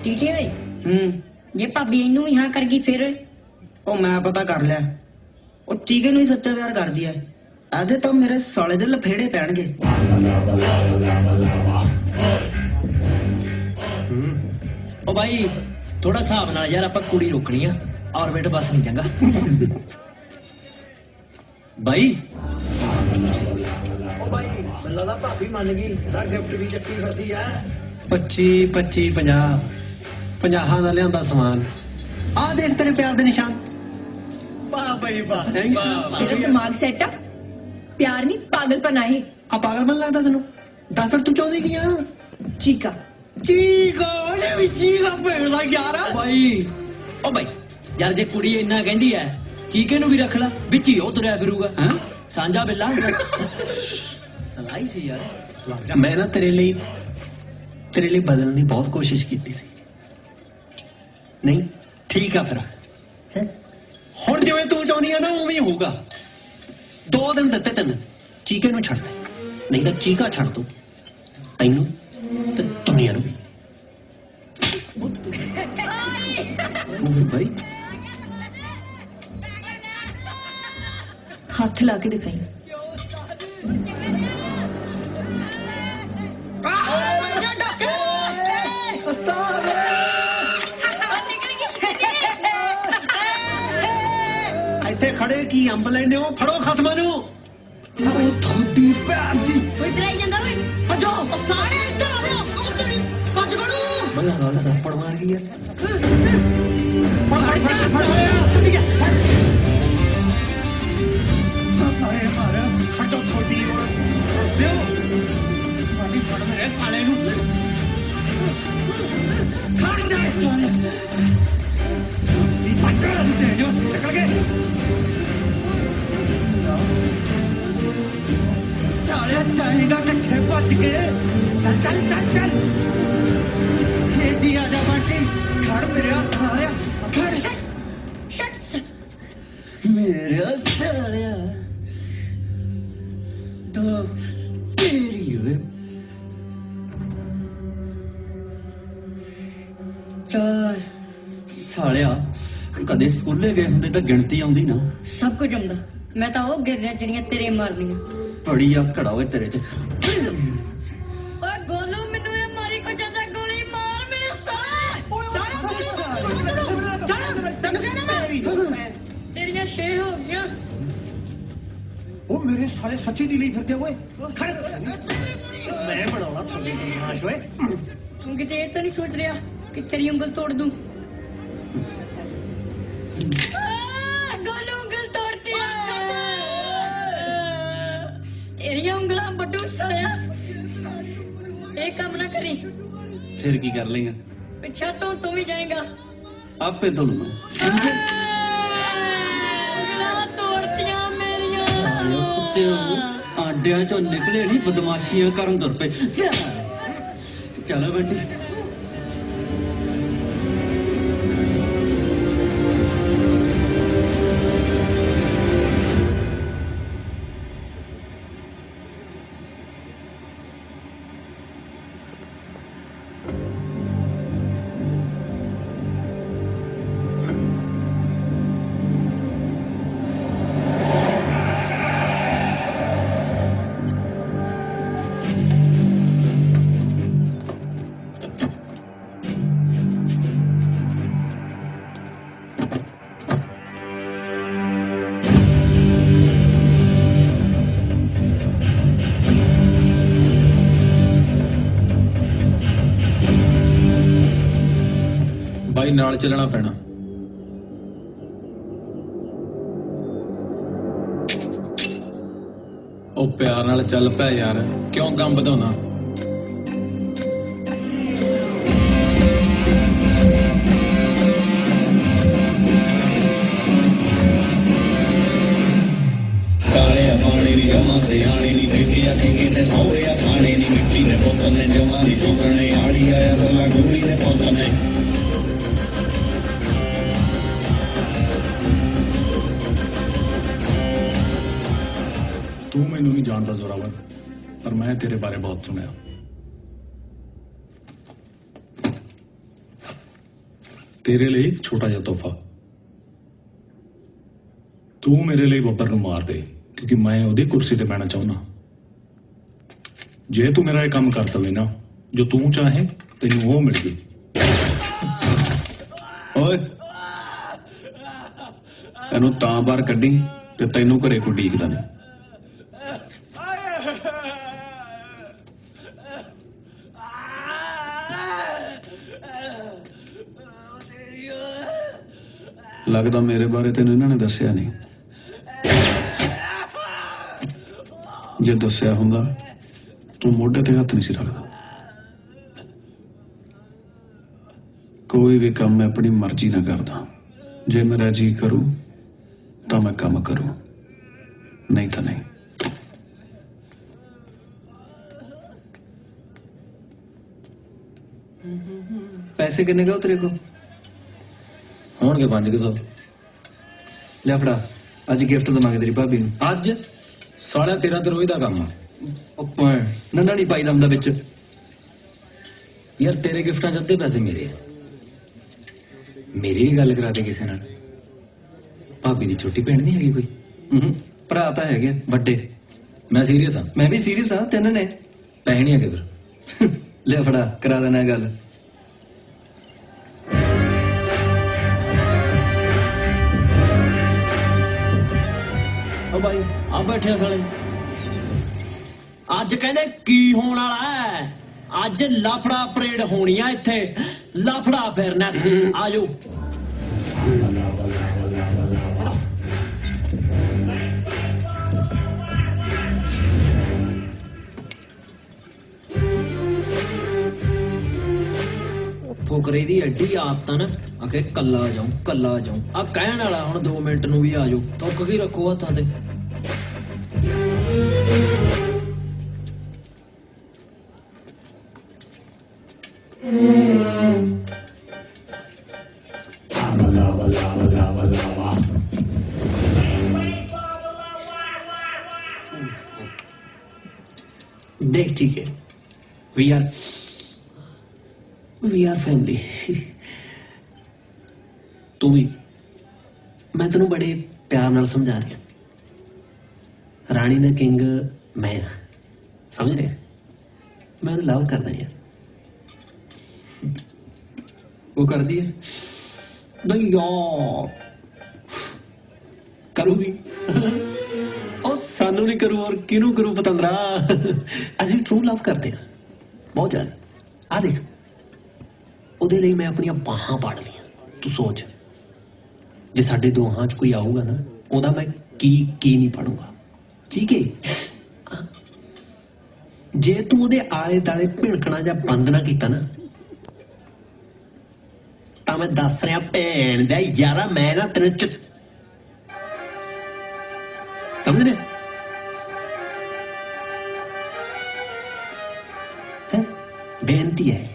ਟੀਟੇ ਓਏ ਜੇ ਭਾਬੀ ਇਹਨੂੰ ਵੀ ਹਾਂ ਕਰ ਗਈ ਫਿਰ? ਉਹ ਮੈਂ ਪਤਾ ਕਰ ਲਿਆ, ਉਹ ਚੀਕੇ ਨੂੰ ਹੀ ਸੱਚਾ ਪਿਆਰ ਕਰਦੀ ਐ। ਇਹਦੇ ਤਾਂ ਮੇਰੇ ਸਾਲੇ ਦੇ ਲਫੇੜੇ ਪੈਣਗੇ। ओ भाई थोड़ा हिसाब नाल यार, ਆਪਾਂ ਕੁੜੀ ਰੋਕਣੀ ਆ। ਆਰਬਿਟ ਬਸ ਨਹੀਂ ਚੰਗਾ ਬਾਈ। ਉਹ ਭਾਈ ਮੈਨੂੰ ਲੱਗਦਾ ਭਾਬੀ ਮੰਨ ਗਈ, ਤਾਂ ਗਿਫਟ ਵੀ ਚੱਕੀ ਫਿਰਦੀ ਆ। 25 25 50 50 ਦਾ ਲਿਆਂਦਾ ਸਮਾਨ। ਆ ਦੇਖ ਤੇਰੇ ਪਿਆਰ ਦੇ ਨਿਸ਼ਾਨ। ਵਾਹ ਭਾਈ ਵਾਹ। तेरा दिमाग सेट आ? प्यार नहीं पागलपन है। ਆ ਪਾਗਲਪਨ ਲੱਗਦਾ ਤੈਨੂੰ? ਡਾਕਟਰ ਤੂੰ ਚਾਹੁੰਦੀ ਕੀ ਆ? चीका ਚੀਕਾ ਉਹਨੇ ਵੀ ਚੀਕਾ ਭੇਜਦਾ ਯਾਰ। ਭਾਈ ਉਹ ਭਾਈ ਯਾਰ ਜੇ ਕੁੜੀ ਇੰਨਾ ਕਹਿੰਦੀ ਐ, ਚੀਕੇ ਨੂੰ ਵੀ ਰੱਖ ਲੈ, ਵਿੱਚ ਹੀ ਉਹ ਤੁਰਿਆ ਫਿਰੂਗਾ। ਹਾਂ ਸਾਂਝਾ ਬਿੱਲਾ ਸਲਾਈ ਸੀ ਯਾਰ। ਮੈਂ ਨਾ ਤੇਰੇ ਲਈ ਬਦਲਣ ਦੀ ਬਹੁਤ ਕੋਸ਼ਿਸ਼ ਕੀਤੀ ਸੀ। ਨਹੀਂ ਠੀਕ ਆ ਫਿਰ। ਹੁਣ ਜਿਵੇਂ ਤੂੰ ਚਾਹੁੰਦੀ ਆ ਨਾ ਉਵੇਂ ਹੋਊਗਾ। 2 ਦਿਨ ਦਿੱਤੇ ਤੈਨੂੰ, ਚੀਕੇ ਨੂੰ ਛੱਡ ਦੇ, ਨਹੀਂ ਤਾਂ ਚੀਕਾ ਛੱਡ ਦੂੰ ਤੈਨੂੰ ਤੇ ਦੁਨੀਆ ਨੂੰ ਵੀ। भाई हाथ ला के दिखाई। ਇੱਥੇ ਖੜੇ ਕੀ ਅੰਬ ਲੈਂਦੇ ਹੋ? ਫੜੋ ਖਸਮਾਂ ਨੂੰ। ਤੁਹਾਡੀ ਭੈਣ ਦੀ ਕੋਈ ਤਰਾਈ ਜਾਂਦਾ ਓਏ। ਭੱਜੋ ਸਾਰੇ ਇੱਧਰ ਆ ਜਾਓ। ਉੱਧਰ ਹੀ ਭੱਜ ਗੜੂ। ਬੜਾ ਨਾਲ ਥੱਪੜ ਮਾਰ ਗਈ ਯਾਰ। ਚਾਹੀਦਾ ਕਿੱਥੇ ਭੱਜ ਕੇ? ਚੱਲ ਚੱਲ ਚੱਲ ਛੇਤੀ ਆ ਜਾ ਬਾਟੀ। ਖੜ ਮੇਰੇ ਸਾਲਿਆ, ਖੜ। ਮੇਰੇ ਸਾਲਿਆ ਤਾਂ ਤੇਰੀ ਓਏ। ਚੱਲ ਸਾਲਿਆ, ਕਦੇ ਸਕੂਲੇ ਗਏ ਹੁੰਦੇ ਤਾਂ ਗਿਣਤੀ ਆਉਂਦੀ ਨਾ। ਸਭ ਕੁਝ ਆਉਂਦਾ, ਮੈਂ ਤਾਂ ਉਹ ਗਿਰਨੇ ਜਿਹੜੀਆਂ ਤੇਰੇ ਮਾਰਨੀਆਂ। ਬੜੀ ਆਕੜ ਓਏ ਤੇਰੇ ਚ। ਓਏ ਗੋਲੂ ਮੈਨੂੰ ਇਹ ਮਾਰੀ ਕੋ ਜਾਂਦਾ, ਗੋਲੀ ਮਾਰ ਮੇਰੇ ਸਾਲੇ। ਤੈਨੂੰ ਕਹਿੰਦਾ ਮੈਂ ਤੇਰੀਆਂ 6 ਹੋ ਗਈਆਂ। ਉਹ ਮੇਰੇ ਸਾਲੇ ਸੱਚੀ ਦੀ ਲਈ ਫਿਰਦੇ ਓਏ। ਖੜ ਮੈਂ ਬਣਾਉਣਾ ਥੱਲੇ ਦੀ ਆਸ਼ ਓਏ। ਤੂੰ ਕਿਤੇ ਇਹ ਤਾਂ ਨਹੀਂ ਸੋਚ ਰਿਹਾ ਕਿ ਤੇਰੀ ਉਂਗਲ ਤੋੜ ਦੂੰ? ਗੋਲੂ ਉਂਗਲ ਤੋੜਤੀ। ਤੇਰੀਆਂ ਉਂਗਲਾਂ ਵੱਡੂ ਸਾਲਿਆ। ਇਹ ਕੰਮ ਨਾ ਕਰੀ। ਫਿਰ ਕੀ ਕਰ ਲੇਗਾ? ਪਿੱਛਾ ਤੋਂ ਤੂੰ ਵੀ ਜਾਏਗਾ। ਆਪੇ ਤੋਂ ਲੂੰ। ਉਂਗਲਾਂ ਤੋੜਤੀਆਂ ਮੇਰੀਆਂ। ਆਂਡਿਆਂ ਚੋਂ ਨਿਕਲੇ ਨਹੀਂ, ਬਦਮਾਸ਼ੀਆਂ ਕਰਨ ਤੁਰ ਪਏ। ਚਲੋ ਬੰਟੀ। ਬਾਈ ਨਾਲ ਚੱਲਣਾ ਪੈਣਾ। ਉਹ ਪਿਆਰ ਨਾਲ ਚੱਲ ਪਿਆ ਯਾਰ, ਕਿਉਂ ਕੰਮ ਵਧਾਉਣਾ? ਕਾਲਿਆ ਪਾਣੀ ਨੀ ਜਮਾ ਸਿਆਣੀ ਨੀ ਬੇਟਿਆ ਠੇਕੇ ਤੇ ਸੌਰਿਆ ਖਾਣੇ ਨੀ ਮਿੱਟੀ ਦੇ ਪੁੱਤ ਨੇ ਜਮਾ ਨੀ ਚੁਗਣੇ ਆੜੀ ਆਇਆ ਸਲਾ ਗੋਲੀ ਦੇ ਪੁੱਤ ਨੇ। ਤੂੰ ਮੈਨੂੰ ਨਹੀਂ ਜਾਣਦਾ ਜ਼ੋਰਾਵਰ, ਪਰ ਮੈਂ ਤੇਰੇ ਬਾਰੇ ਬਹੁਤ ਸੁਣਿਆ। ਤੇਰੇ ਲਈ ਇੱਕ ਛੋਟਾ ਜਿਹਾ ਤੋਹਫਾ। ਤੂੰ ਮੇਰੇ ਲਈ ਬੱਬਰ ਨੂੰ ਮਾਰ ਦੇ, ਕਿਉਂਕਿ ਮੈਂ ਉਹਦੀ ਕੁਰਸੀ ਤੇ ਬਹਿਣਾ ਚਾਹੁੰਦਾ। ਜੇ ਤੂੰ ਮੇਰਾ ਇਹ ਕੰਮ ਕਰ ਦਵੇਂ ਨਾ, ਜੋ ਤੂੰ ਚਾਹੇ ਤੈਨੂੰ ਉਹ ਮਿਲ ਜੂ। ਓਏ ਇਹਨੂੰ ਤਾਂ ਬਾਹਰ ਕੱਢੀ ਤੇ ਤੈਨੂੰ ਘਰੇ ਕੋਈ ਡੀਕਦਾ ਨਹੀਂ। ਲੱਗਦਾ ਮੇਰੇ ਬਾਰੇ ਤੈਨੂੰ ਇਹਨਾਂ ਨੇ ਦੱਸਿਆ ਨਹੀਂ। ਜੇ ਦੱਸਿਆ ਹੁੰਦਾ ਤੂੰ ਮੋਢੇ ਤੇ ਹੱਥ ਨਹੀਂ ਸੀ ਰੱਖਦਾ। ਕੋਈ ਵੀ ਕੰਮ ਮੈਂ ਆਪਣੀ ਮਰਜ਼ੀ ਨਾਲ ਕਰਦਾ। ਜੇ ਮੇਰਾ ਜੀ ਕਰੂ ਤਾਂ ਮੈਂ ਕੰਮ ਕਰੂ, ਨਹੀਂ ਤਾਂ ਨਹੀਂ। ਪੈਸੇ ਕਿੰਨੇ ਗਏ ਤੇਰੇ ਕੋਲ? ਹੋਣਗੇ 500। ਲੈ ਫੜਾ, ਅੱਜ ਗਿਫਟ ਦਵਾਂਗੇ ਤੇਰੀ ਭਾਬੀ ਨੂੰ। ਅੱਜ ਸਾਲਿਆ ਤੇਰਾ ਤੇ ਰੋਜ਼ ਦਾ ਕੰਮ ਆ। ਉਹ ਨੰਨਾ ਨਹੀਂ ਪਾਈਦਾ ਹੁੰਦਾ ਵਿੱਚ। ਯਾਰ ਤੇਰੇ ਗਿਫਟਾਂ ਚ ਅੱਧੇ ਪੈਸੇ ਮੇਰੇ ਆ। ਮੇਰੀ ਵੀ ਗੱਲ ਕਰਾ ਦੇ ਕਿਸੇ ਨਾਲ। ਭਾਬੀ ਦੀ ਛੋਟੀ ਭੈਣ ਨਹੀਂ ਹੈਗੀ ਕੋਈ? ਭਰਾ ਤਾਂ ਹੈਗੇ ਵੱਡੇ। ਮੈਂ ਸੀਰੀਅਸ ਹਾਂ। ਮੈਂ ਵੀ ਸੀਰੀਅਸ ਹਾਂ। ਤਿੰਨ ਨੇ। ਪੈਸੇ ਨਹੀਂ ਹੈਗੇ ਫਿਰ। ਲੈ ਫੜਾ, ਕਰਾ ਦੇਣਾ ਗੱਲ। ਓ ਭਾਈ ਆ ਬੈਠੇ ਸਾਲੇ। ਅੱਜ ਕਹਿੰਦੇ ਕੀ ਹੋਣ ਵਾਲਾ ਹੈ? ਅੱਜ ਲਾਫੜਾ ਪਰੇਡ ਹੋਣੀ ਆ ਇੱਥੇ। ਲਾਫੜਾ ਫੇਰਨਾ ਆਜੋ। ਫੋਕਰੇ ਦੀ ਐਡੀ ਆਦਤ ਨਾ, ਆਖੇ ਕੱਲਾ ਜਾਉਂ ਕੱਲਾ ਜਾਉਂ। ਆ ਕਹਿਣ ਵਾਲਾ ਹੁਣ 2 ਮਿੰਟ ਨੂੰ ਵੀ ਆਜੋ। ਤੁੱਕ ਕੀ ਰੱਖੋ ਹੱਥਾਂ ਤੇ। देख ठीक है, वी आर फैमिली। तू भी, मैं तेन बड़े प्यार नाल समझा रही हूं। रानी दा किंग मैं हाँ, समझ रहे? मैं उन्हें लव करदा यार। वो कर दी है? नहीं यार, करूंगी। और सानू नहीं करूं और किनू करूं पतंदरा। ਅਸੀਂ ट्रू लव करते हैं बहुत ज्यादा। आ देख, ਉਹਦੇ ਲਈ ਮੈਂ ਆਪਣੀਆਂ ਬਾਹਾਂ ਪਾੜ ਲਈਆਂ। ਤੂੰ ਸੋਚ, ਜੇ ਸਾਡੇ ਦੋਹਾਂ 'ਚ ਕੋਈ ਆਊਗਾ ਨਾ, ਉਹਦਾ ਮੈਂ ਕੀ ਨਹੀਂ ਪੜੂੰਗਾ। ਠੀਕ ਹੈ? ਜੇ ਤੂੰ ਉਹਦੇ ਆਲੇ ਦਾਲੇ ਭਿਣਕਣਾ ਜਾਂ ਬੰਦ ਨਾ ਕੀਤਾ ਨਾ, ਤਾਂ ਮੈਂ ਦੱਸ ਰਿਹਾ ਭੈਣ ਦਾ ਯਾਰਾ, ਮੈਂ ਨਾ ਤੇਰੇ ਚ ਸਮਝ ਰਿਹਾ? ਬੇਨਤੀ ਹੈ।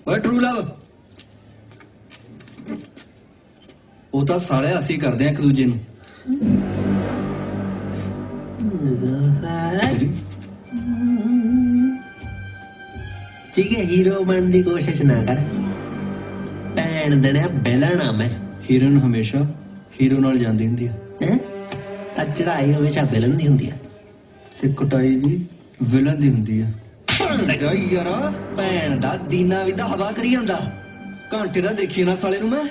ਓਏ ਟਰੂ ਲਵ, ਉਹ ਤਾਂ ਸਾਲਿਆ ਅਸੀਂ ਕਰਦੇ ਆ ਇੱਕ ਦੂਜੇ ਨੂੰ। ठीक है, हीरो बनने की कोशिश ना कर। भैन देने बेलना मैं। ਹੀਰਨ ਹਮੇਸ਼ਾ ਹੀਰੋ ਨਾਲ ਜਾਂਦੀ ਹੁੰਦੀ ਹੈ। ਤਾਂ ਚੜਾਈ ਹਮੇਸ਼ਾ ਵਿਲਨ ਦੀ ਹੁੰਦੀ ਹੈ ਤੇ ਕੁਟਾਈ ਵੀ ਵਿਲਨ ਦੀ ਹੁੰਦੀ ਹੈ। ਯਾਰਾ ਭੈਣ ਦਾ ਦੀਨਾ ਵੀ ਦਾ ਹਵਾ ਕਰੀ ਜਾਂਦਾ। ਘੰਟੇ ਦਾ ਦੇਖੀ ਨਾ ਸਾਲੇ ਨੂੰ ਮੈਂ।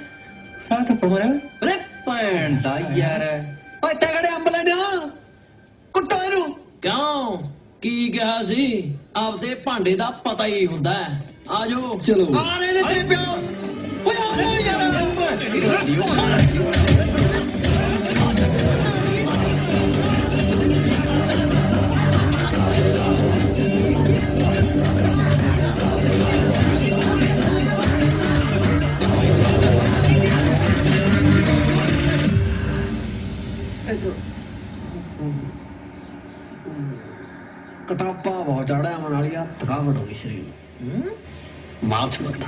ਸਾਲਾ ਥੱਪੜ ਮਾਰਿਆ ਓਏ ਭੈਣ ਦਾ ਯਾਰ। ਓਏ ਤਗੜੇ ਅੰਬ ਲੈਣਾ ਕੁੱਟੋ ਇਹਨੂੰ। ਕਿਉਂ ਕੀ ਕਿਹਾ ਸੀ? ਆਪਦੇ ਭਾਂਡੇ ਦਾ ਪਤਾ ਹੀ ਹੁੰਦਾ। ਆਜੋ ਚਲੋ। ਆ ਰਹੇ ਨੇ ਤੇਰੇ ਪਿਓ। ਓਏ ਆ ਰਹੇ ਯਾਰ। कटापा बहुत चढ़ा है मनालिया, थकावट हो गई शरीर में, माल छुड़कता।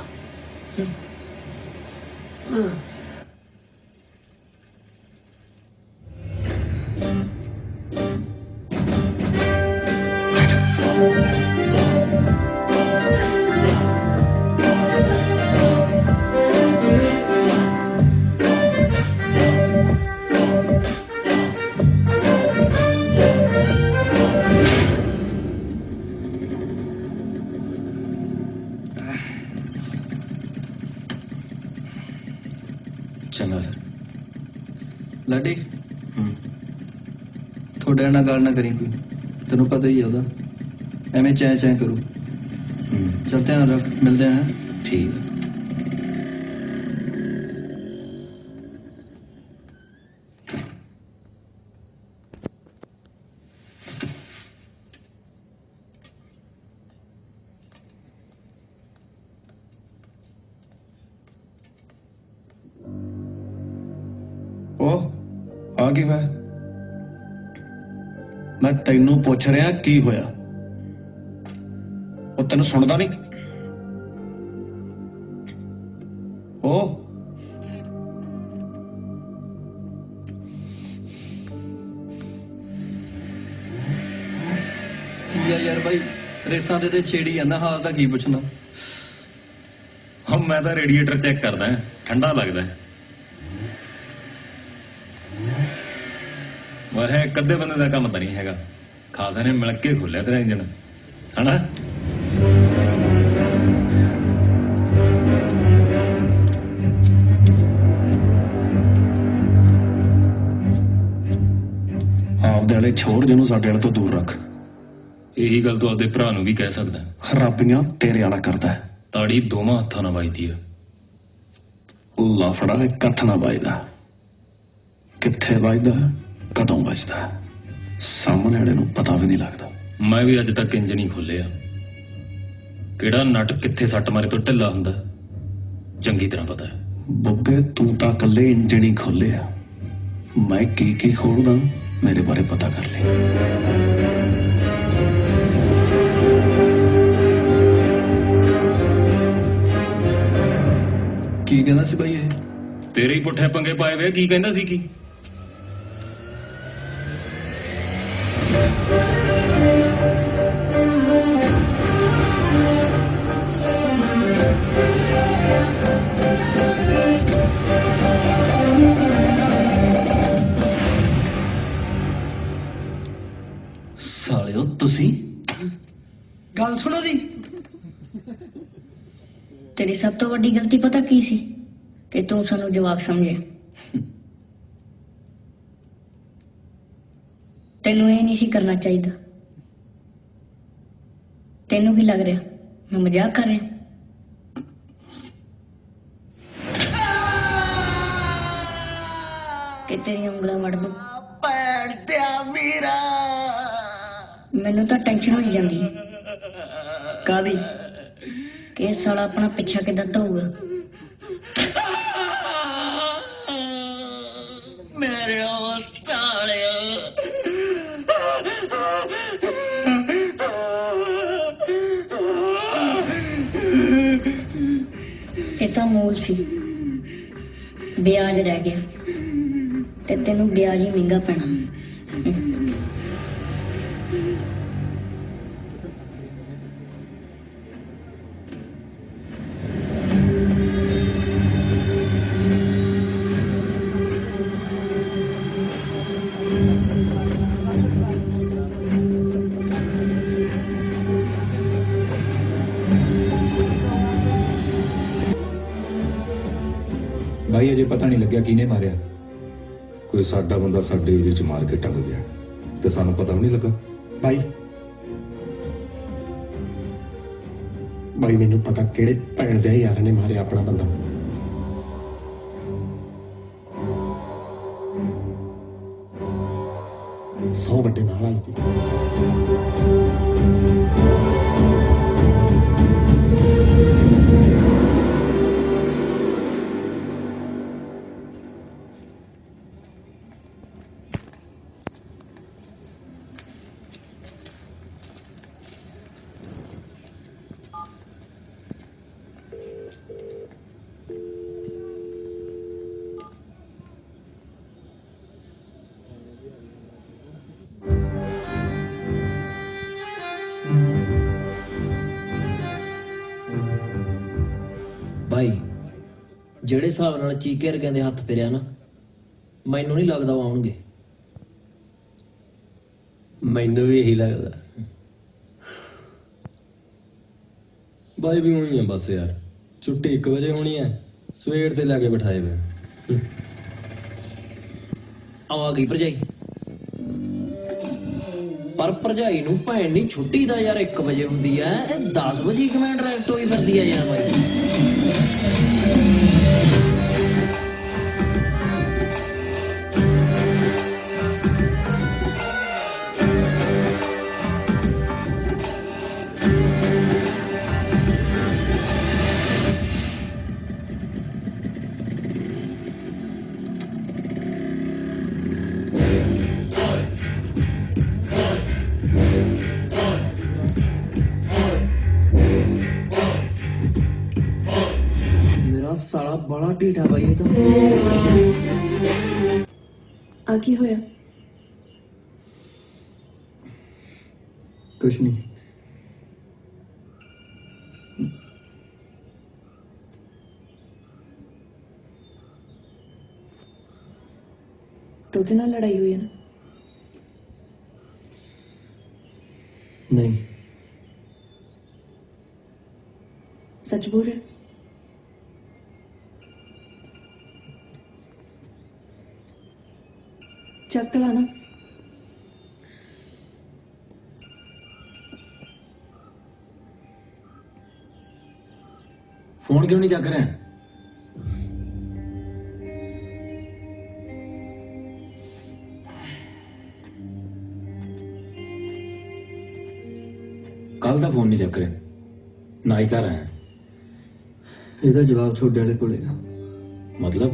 चंगा फिर लाडी थोड़े ना गल ना करी कोई, तेन पता ही है ਉਹਦਾ, ਐਵੇਂ ਚੈ ਚੈ करू। चल ध्यान रख, मिलते हैं। ठीक है। ਉਹ ਆ ਕੀ ਹੋਇਆ? ਮੈਂ ਤੈਨੂੰ ਪੁੱਛ ਰਿਹਾ ਕੀ ਹੋਇਆ? ਉਹ ਤੈਨੂੰ ਸੁਣਦਾ ਨਹੀਂ? ਉਹ यार भाई रेसा दे छेड़ी जाना, हाल का की पुछना। हम मैं तो रेडिएटर चेक करदा है, ठंडा लगदा है। वह कदे बंदे का काम तो नहीं हैगा, खासा ने मिल के खोलिया तेरा इंजन है ना। ਆਪਦੇ ਵਾਲੇ ਛੋੜ ਜਿਹਨੂੰ ਸਾਡੇ ਵਾਲੇ ਤੋਂ ਦੂਰ ਰੱਖ। यही गल तो आपदे भरा नूं भी कह सकदा है। खराबियां तेरे वाला करदा है। ताड़ी दोवां हत्थां नाल वजदी है। लाफड़ा एक हत्थ नाल वजदा, कित्थे वजदा, कदों वजदा, सामने वाले नूं पता भी नहीं लगदा। मैं भी अज तक इंजन ही खोलिया, किहड़ा नट कित्थे सट मारे तो ढिला हुंदा चंगी तरह पता है। बुग्गे तू तां कल्ले इंजन ही खोलिया, मैं की खोलदा मेरे बारे पता कर ले। की कहना सी भाई? ये तेरे ही पुठे पंगे पाए वे, की कहंदा सी की? सालियो तुसी गल सुनो दी। तेरी सब तो वड्डी गलती पता की सी? कि तू सानू जवाब समझे। तेनू ये नहीं सी करना चाहिए। तेनू की लग रहा मैं मजाक कर रहा? कि तेरी उंगला वड़ दूं? मैनू तो टेंशन हो जाती है। कादी? कि साला अपना पिछा किदां धोऊगा। मेरे और साले ये तो मूल सी, ब्याज रह गया ते तेनू ब्याज ही महंगा पैना। भाई अजे पता नहीं लग्या किने मारिया। कोई साडा बंदा साडे एरिया च मार के टंग गया ते सानू पता भी नहीं लगा। भाई मैनू पता केड़े भैन दे यार ने मारे अपना बंदा। 100 ਵੱਡੇ ਮਹਾਰਾਜ ਦੀ। ਭਾਈ ਜਿਹੜੇ ਹਿਸਾਬ ਨਾਲ ਚੀਕੇ ਵਰਗਿਆਂ ਦੇ ਹੱਥ ਫਿਰਿਆ ਨਾ, ਮੈਨੂੰ ਨਹੀਂ ਲੱਗਦਾ ਉਹ ਆਉਣਗੇ। ਮੈਨੂੰ ਵੀ ਇਹੀ ਲੱਗਦਾ। ਬਾਈ ਵੀ ਹੋਣੀ ਆ ਬਸ ਯਾਰ, ਛੁੱਟੀ 1 ਵਜੇ ਹੋਣੀ ਹੈ, ਸਵੇਰ ਤੇ ਲੈ ਕੇ ਬਿਠਾਏ ਵੇ। ਆ ਗਈ ਭਰਜਾਈ, ਪਰ ਭਰਜਾਈ ਨੂੰ ਭੈਣ ਨਹੀਂ ਛੁੱਟੀ ਦਾ ਯਾਰ 1 ਵਜੇ ਹੁੰਦੀ ਐ, ਇਹ 10 ਵਜੇ ਕਿਵੇਂ ਡਾਇਰੈਕਟ ਹੋਈ ਫਿਰਦੀ ਐ ਯਾਰ ਬਾਈ। ਸਾਲਾ ਬੜਾ ਢੀਠਾ ਬਾਈ ਇਹ ਤਾਂ। ਆ ਕੀ ਹੋਇਆ? ਕੁਛ ਨਹੀਂ। ਤोते ਨਾਲ ਲੜਾਈ ਹੋਈ ਹੈ ਨਾ? ਨਹੀਂ। सच बोल रहे? चक लाना। फोन क्यों नहीं चक रहे हैं? कल का फोन नहीं चक रहे, ना ही कर रहे हैं। ਇਹਦਾ ਜਵਾਬ ਤੁਹਾਡੇ ਵਾਲੇ ਕੋਲੇ ਆ। मतलब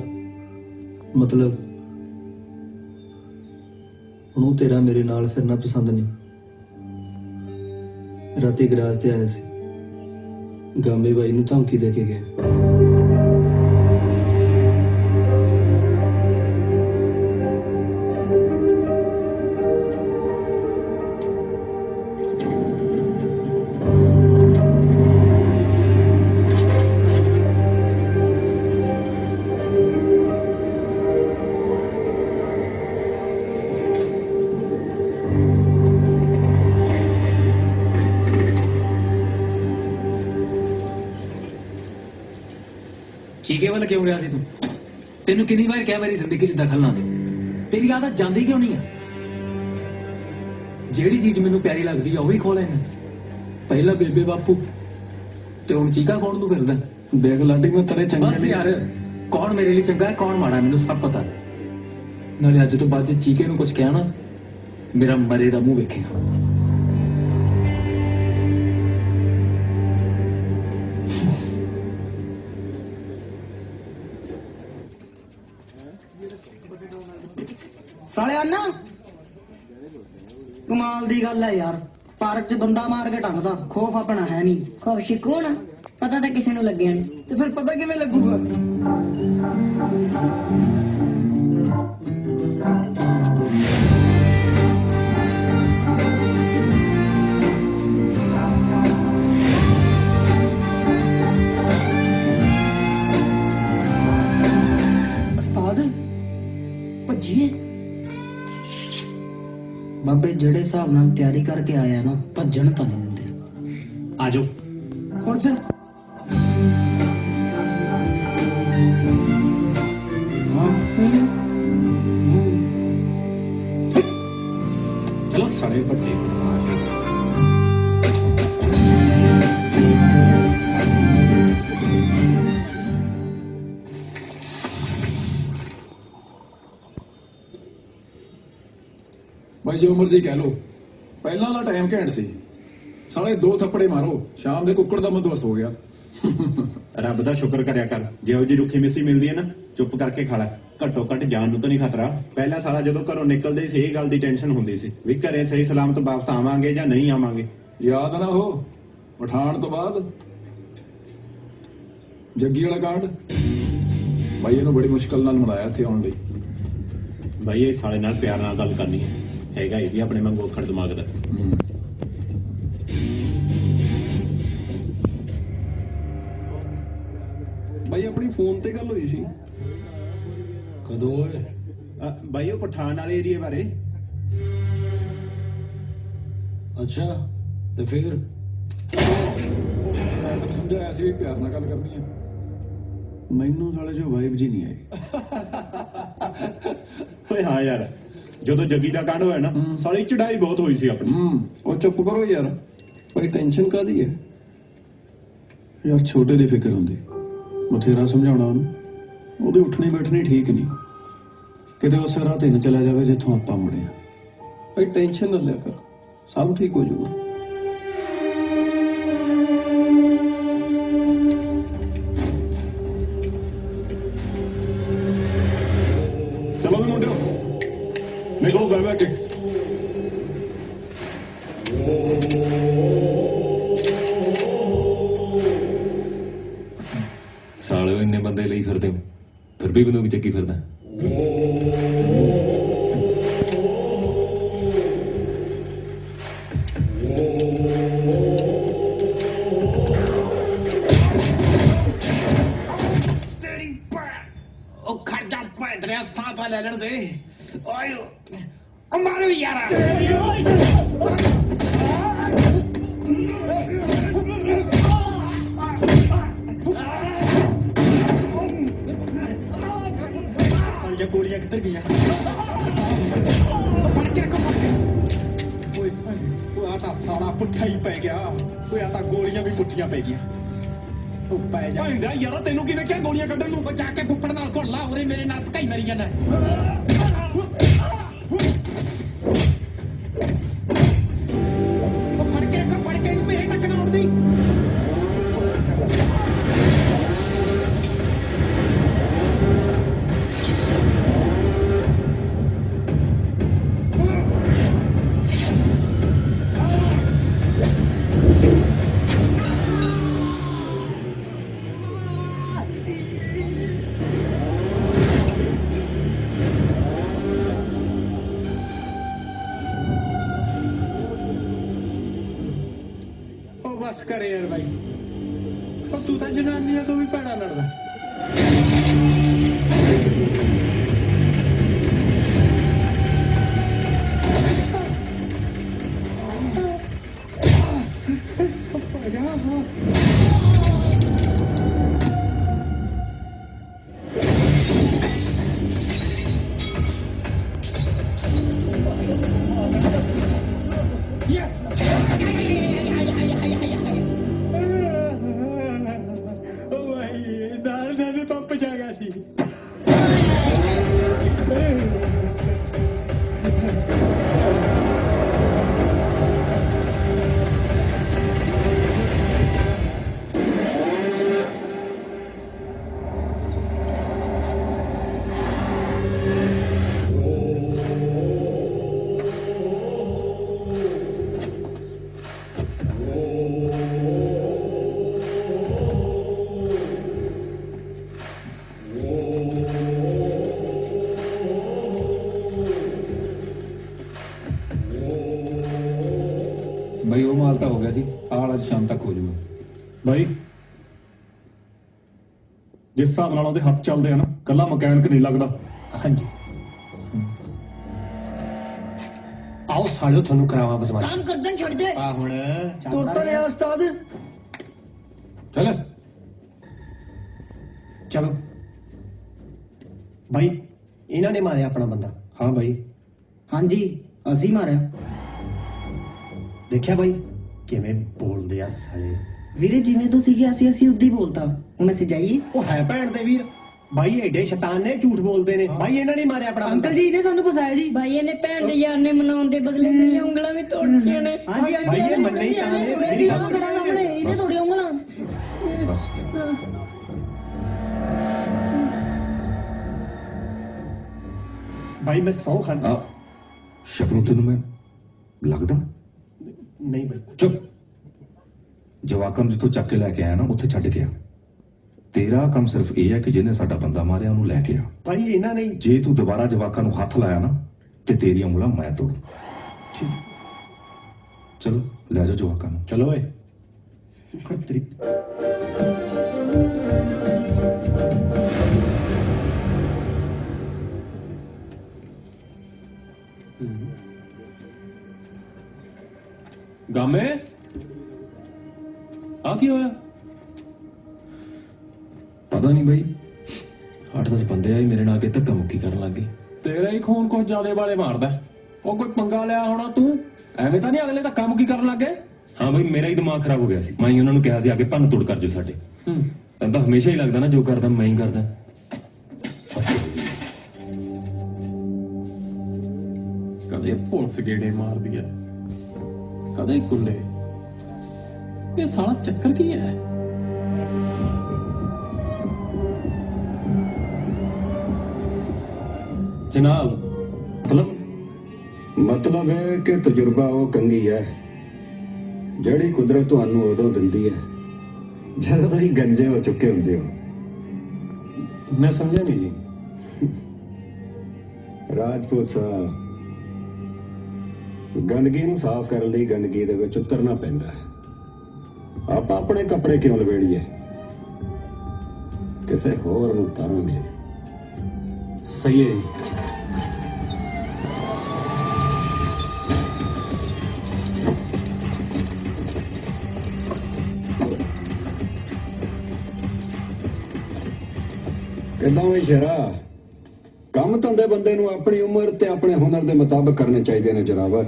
ਉਹਨੂੰ ਤੇਰਾ ਮੇਰੇ ਨਾਲ ਫਿਰਨਾ ਪਸੰਦ ਨਹੀਂ। ਰਾਤੀ ਗਰਾਜ ਤੇ ਆਇਆ ਸੀ, ਗਾਮੇ ਬਾਈ ਨੂੰ ਧਮਕੀ ਦੇ ਕੇ ਗਿਆ। चीके वाला क्यों गया सी तू? तेनू कितनी बार क्या मेरी जिंदगी च दखल ना दे, तेरी आदत जाती क्यों नहीं है? जेड़ी चीज मैनू प्यारी लगती है वही खो लेना। पहला बेबे बापू ते हुण चीका कौन तू फिरदा? देख लाडी मैं तेरे चंगा बस यार, कौन मेरे लिए चंगा है कौन माड़ा है मैनू सब पता है। नाले अज तो बाद चीके नू कुछ कहा ना, मेरा मरे दा मुंह वेखेगा। ਸਾਲਿਆ ਨਾ ਕਮਾਲ ਦੀ ਗੱਲ ਹੈ ਯਾਰ, ਪਾਰਕ 'ਚ ਬੰਦਾ ਮਾਰ ਕੇ ਟੰਗਦਾ, ਖੋਫ ਆਪਣਾ ਹੈ ਨਹੀਂ। ਖੌਫ ਸ਼ਿਕੂਣ ਪਤਾ ਤਾਂ ਕਿਸੇ ਨੂੰ ਲੱਗਿਆ ਨਹੀਂ, ਤੇ ਫਿਰ ਪਤਾ ਕਿਵੇਂ ਲੱਗੂਗਾ? ਉਸਤਾਦ ਭੱਜੀਏ। ਬਾਬੇ ਜਿਹੜੇ ਹਿਸਾਬ ਨਾਲ ਤਿਆਰੀ ਕਰਕੇ ਆਇਆ ਨਾ, ਭੱਜਣ ਤਾਂ ਨਹੀਂ ਦਿੰਦੇ। आ जाओ। ਹੁਣ ਫਿਰ चलो सारे पट्टे ਬਾਈ ਜੋ ਮਰਜ਼ੀ ਕਹਿ ਲੋ, ਪਹਿਲਾਂ ਵਾਲਾ ਟਾਈਮ ਘੈਂਟ ਸੀ। ਸਾਲੇ 2 ਥੱਪੜੇ ਮਾਰੋ, ਸ਼ਾਮ ਦੇ ਕੁੱਕੜ ਦਾ ਬੰਦੋਬਸਤ ਹੋ ਗਿਆ। ਰੱਬ ਦਾ ਸ਼ੁਕਰ ਕਰਿਆ ਕਰ, ਜਿਹੋ ਜੀ ਰੁੱਖੀ ਮਿੱਸੀ ਮਿਲਦੀ ਹੈ ਨਾ ਚੁੱਪ ਕਰਕੇ ਖਾ ਲੈ। ਘੱਟੋ ਘੱਟ ਜਾਨ ਨੂੰ ਤਾਂ ਨਹੀਂ ਖਤਰਾ। ਪਹਿਲਾਂ ਸਾਲਾ ਜਦੋਂ ਘਰੋਂ ਨਿਕਲਦੇ ਸੀ ਇਹ ਗੱਲ ਦੀ ਟੈਨਸ਼ਨ ਹੁੰਦੀ ਸੀ ਵੀ ਘਰੇ ਸਹੀ ਸਲਾਮਤ ਵਾਪਸ ਆਵਾਂਗੇ ਜਾਂ ਨਹੀਂ ਆਵਾਂਗੇ। ਯਾਦ ਨਾ ਉਹ ਪਠਾਨ ਤੋਂ ਬਾਅਦ ਜੱਗੀ ਵਾਲਾ ਕਾਂਡ, ਬਾਈ ਇਹਨੂੰ ਬੜੀ ਮੁਸ਼ਕਲ ਨਾਲ ਮਨਾਇਆ ਇੱਥੇ ਆਉਣ ਲਈ। ਬਾਈ ਇਹ ਸਾਲੇ ਨਾਲ ਪਿਆਰ ਨਾਲ ਗੱਲ ਕਰਨੀ ਹੈ, ਹੈਗਾ ਇਹ ਵੀ ਆਪਣੇ ਵਾਂਗੂ ਅੱਖੜ ਦਿਮਾਗ ਦਾ। ਬਾਈ ਆਪਣੀ ਫੋਨ ਤੇ ਗੱਲ ਹੋਈ ਸੀ ਕਦੋਂ? ਬਾਈ ਉਹ ਪਠਾਨ ਵਾਲੇ ਏਰੀਏ ਬਾਰੇ। ਅੱਛਾ ਤੇ ਫਿਰ ਮੈਂ ਤਾਂ ਸਮਝਾਇਆ ਸੀ ਵੀ ਪਿਆਰ ਨਾਲ ਗੱਲ ਕਰਨੀ ਹੈ। ਮੈਨੂੰ ਸਾਲੇ ਜੋ ਵਾਈਬ ਜੀ ਨਹੀਂ ਆਈ। ਓਏ ਹਾਂ ਯਾਰ, ਜਦੋਂ ਜੱਗੀ ਦਾ ਕਾਂਡ ਹੋਇਆ ਨਾ ਸਾਲੀ ਚੜਾਈ ਬਹੁਤ ਹੋਈ ਸੀ ਆਪਣੀ। ਉਹ ਚੁੱਪ ਕਰੋ ਯਾਰ, ਭਾਈ ਟੈਨਸ਼ਨ ਕਾਦੀ ਹੈ? ਯਾਰ ਛੋਟੇ ਦੀ ਫਿਕਰ ਹੁੰਦੀ, ਬਥੇਰਾ ਸਮਝਾਉਣਾ ਉਹਨੂੰ, ਉਹਦੇ ਉੱਠਣੀ ਬੈਠਣੀ ਠੀਕ ਨਹੀਂ, ਕਿਤੇ ਉਸੇ ਰਾਹ ਤੇ ਨਾ ਚਲਾ ਜਾਵੇ ਜਿੱਥੋਂ ਆਪਾਂ ਮੁੜੇ ਆ। ਭਾਈ ਟੈਨਸ਼ਨ ਨਾ ਲਿਆ ਕਰ, ਸਭ ਠੀਕ ਹੋ ਜਾਊਗਾ। ਚਲੋ ਵੀ ਮੁੰਡਿਓ, ਨਿਕਲੋ ਘਰ ਬੈ ਕੇ। ਸਾਲੇ ਇੰਨੇ ਬੰਦੇ ਲਈ ਫਿਰਦੇ ਹੋ, ਫਿਰ ਵੀ ਬੰਦੂਕ ਚੱਕੀ ਫਿਰਦਾ। ਉਹ ਖਰਜਾ ਪੈਂਦਰਿਆ ਸਾਹ ਪਾ ਲੈ ਲੈਣ ਦੇ। ਓਏ ਉਹ ਮਾਰੋ ਯਾਰ। ये गोलियां किधर गई हैं? आता साला पुट्ठा ही पै गया। आता गोलियां भी पुट्ठियां पै गई। यार तेनू किवें क्या गोलियां कड्ढण नूं? जाके फुੱਫੜ नाल घुल ला, उरे मेरे नाल भकाई मरी जाना। फड़ के रखो, फड़ के इनू मेरे तक ना उड़दी। बस कर यार भाई, और तू तो जनानियां तो भी भैड़ा लड़दा। ਬਈ ਉਹ ਮਾਲ ਤਾਂ ਹੋ ਗਿਆ ਸੀ, ਆਹ ਵਾਲਾ ਸ਼ਾਮ ਤੱਕ ਹੋ ਜਾਊਗਾ। ਬਾਈ ਜਿਸ ਹਿਸਾਬ ਨਾਲ ਉਹਦੇ ਹੱਥ ਚੱਲਦੇ ਆ ਨਾ, ਕੱਲਾ ਮਕੈਨਿਕ ਨਹੀਂ ਲੱਗਦਾ। ਹਾਂਜੀ आओ सालो थानू करावा बदमाश। काम गर्दन छोड़ दे। आ हुण तुरता नहीं उस्ताद। चल चलो भाई, इन्हां ने मारिया अपना बंदा। हाँ भाई, हाँ जी असी मारिया। देखिया भाई किवें बोलदे आ साले। ਵੀਰੇ ਜਿਵੇਂ ਤੁਸੀਂ ਕਿਹਾ ਸੀ ਅਸੀਂ ਉਦਾਂ ਹੀ ਬੋਲਤਾ। ਹੁਣ ਅਸੀਂ ਜਾਈਏ। ਉਹ ਹੈ ਭੈਣ ਦੇ ਵੀਰ, भाई एडे शैतान ने झूठ बोलते ने भाई इन्होंने नहीं मारे अपना अंकल जी ने सानू फसाया जी भाई ने भैन दे यार ने मनाउण दे बदले मेरी उंगलां भी तोड़ियां ने भाई ये मन्ने ही ताने मेरी इन्हें थोड़ी उंगलां भाई मैं 100 खाना ਸ਼ਕਲੋਂ ਤੈਨੂੰ ਮੈਂ ਲੱਗਦਾ नहीं भाई ਚੁੱਪ ਜਵਾਕਾਂ ਨੂੰ ਜਿੱਥੋਂ ਚੱਕ ਕੇ ਲੈ ਕੇ ਆਇਆ ਨਾ ਉੱਥੇ ਛੱਡ ਕੇ ਆ ਤੇਰਾ ਕੰਮ ਸਿਰਫ ਇਹ ਹੈ ਕਿ ਜਿਹਨੇ ਸਾਡਾ ਬੰਦਾ ਮਾਰਿਆ ਉਹਨੂੰ ਲੈ ਕੇ ਆ भाई इन्होंने नहीं ਜੇ ਤੂੰ ਦੁਬਾਰਾ ਜਵਾਕਾਂ ਨੂੰ ਹੱਥ ਲਾਇਆ ਨਾ ਤੇ ਤੇਰੀਆਂ ਉਂਗਲਾਂ ਮੈਂ ਤੋੜੂ ਚਲੋ ਲੈ ਜਾ ਜਵਾਕਾਂ ਨੂੰ ਚਲੋ ਓਏ ਗਾਮੇ ਆ ਕੀ ਹੋਇਆ ਪਤਾ ਨਹੀਂ ਬਈ 8-10 ਬੰਦੇ ਆਏ ਮੇਰੇ ਨਾਲ ਆ ਕੇ ਧੱਕਾ ਮੁੱਕੀ ਕਰਨ ਲੱਗ ਗਏ ਤੇਰਾ ਹੀ ਖੂਨ ਕੁਝ ਜ਼ਿਆਦੇ ਵਾਲੇ ਮਾਰਦਾ ਉਹ ਕੋਈ ਪੰਗਾ ਲਿਆ ਹੋਣਾ ਤੂੰ ਐਵੇਂ ਤਾਂ ਨਹੀਂ ਅਗਲੇ ਧੱਕਾ ਮੁੱਕੀ ਕਰਨ ਲੱਗੇ ਹਾਂ ਬਈ ਮੇਰਾ ਹੀ ਦਿਮਾਗ ਖਰਾਬ ਹੋ ਗਿਆ ਸੀ ਮੈਂ ਹੀ ਉਹਨਾਂ ਨੂੰ ਕਿਹਾ ਸੀ ਆ ਕੇ ਭੰਨ ਤੋੜ ਕਰ ਜੋ ਸਾਡੇ ਤੈਨੂੰ ਤਾਂ ਹਮੇਸ਼ਾ ਹੀ ਲੱਗਦਾ ਨਾ ਜੋ ਕਰਦਾ ਮੈਂ ਹੀ ਕਰਦਾ ਕਦੇ ਪੁਲਿਸ ਗੇੜੇ ਮਾਰਦੀ ਐ ਕਦੇ ਕੁੰਡੇ ਇਹ ਸਾਲਾ ਚੱਕਰ ਕੀ ਹੈ ਜਨਾਬ मतलब है कि तजुर्बा वो कंगी है ਜਿਹੜੀ ਕੁਦਰਤ ਤੁਹਾਨੂੰ ਉਦੋਂ ਦਿੰਦੀ ਹੈ ਜਦੋਂ ਤੁਸੀਂ ਗੰਜੇ ਹੋ ਚੁੱਕੇ ਹੁੰਦੇ ਹੋ ਮੈਂ ਸਮਝਿਆ ਨਹੀਂ ਜੀ ਰਾਜਪੂਤ ਸਾਹਿਬ ਗੰਦਗੀ ਨੂੰ ਸਾਫ਼ ਕਰਨ ਲਈ ਗੰਦਗੀ ਦੇ ਵਿੱਚ ਉਤਰਨਾ ਪੈਂਦਾ ਹੈ ਆਪਾਂ ਆਪਣੇ ਕੱਪੜੇ ਕਿਉਂ ਲਵੇੜੀਏ ਕਿਸੇ ਹੋਰ ਨੂੰ ਉਤਾਰਾਂਗੇ ਸਹੀ ਹੈ ਕਿੱਦਾਂ ਵੀ ਸ਼ੇਰਾ ਕੰਮ ਧੰਦੇ ਬੰਦੇ ਨੂੰ ਆਪਣੀ ਉਮਰ ਤੇ ਆਪਣੇ ਹੁਨਰ ਦੇ ਮੁਤਾਬਕ ਕਰਨੇ ਚਾਹੀਦੇ ਨੇ ਜਰਾਵਰ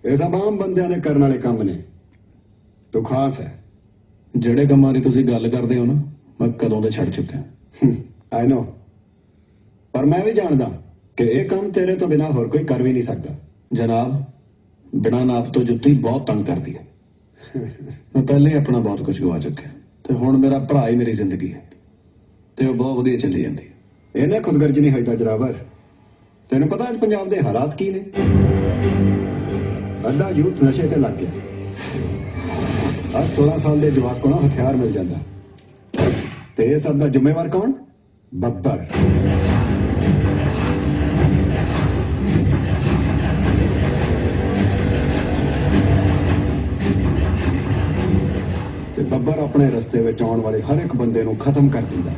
ਇਹ ਸਭ ਆਮ ਬੰਦਿਆਂ ਨੇ ਕਰਨ ਵਾਲੇ ਕੰਮ ਨੇ ਤੂੰ ਖਾਸ ਹੈ ਜਿਹੜੇ ਕੰਮਾਂ ਦੀ ਤੁਸੀਂ ਗੱਲ ਕਰਦੇ ਹੋ ਨਾ ਮੈਂ ਕਦੋਂ ਦੇ ਛੱਡ ਚੁੱਕਿਆ ਆਈ ਨੋ ਪਰ ਮੈਂ ਵੀ ਜਾਣਦਾ ਕਿ ਇਹ ਕੰਮ ਤੇਰੇ ਤੋਂ ਬਿਨਾ ਹੋਰ ਕੋਈ ਕਰ ਵੀ ਨਹੀਂ ਸਕਦਾ ਜਨਾਬ ਬਿਨਾਂ ਨਾਪ ਤੋਂ ਜੁੱਤੀ ਬਹੁਤ ਤੰਗ ਕਰਦੀ ਹੈ ਮੈਂ ਪਹਿਲੇ ਹੀ ਆਪਣਾ ਬਹੁਤ ਕੁਝ ਗਵਾ ਚੁੱਕਿਆ ਤੇ ਹੁਣ ਮੇਰਾ ਭਰਾ ਹੀ ਮੇਰੀ ਜ਼ਿੰਦਗੀ ਹੈ ਤੇ ਉਹ ਬਹੁਤ ਵਧੀਆ ਚੱਲੀ ਜਾਂਦੀ ਇਹਨੇ ਖੁਦਗਰਜ਼ ਨਹੀਂ ਹੋਈਦਾ ਜਰਾਵਰ ਤੈਨੂੰ ਪਤਾ ਅੱਜ ਪੰਜਾਬ ਦੇ ਹਾਲਾਤ ਕੀ ਨੇ ਅੱਧਾ ਯੂਥ ਨਸ਼ੇ ਤੇ ਲੱਗ ਗਿਆ ਅੱਜ 16 ਸਾਲ ਦੇ ਜਵਾਕ ਕੋਲੋਂ ਹਥਿਆਰ ਮਿਲ ਜਾਂਦਾ ਤੇ ਇਹ ਸਭ ਦਾ ਜ਼ਿੰਮੇਵਾਰ ਕੌਣ ਬੱਬਰ ਤੇ ਬੱਬਰ ਆਪਣੇ ਰਸਤੇ ਵਿੱਚ ਆਉਣ ਵਾਲੇ ਹਰ ਇੱਕ ਬੰਦੇ ਨੂੰ ਖਤਮ ਕਰ ਦਿੰਦਾ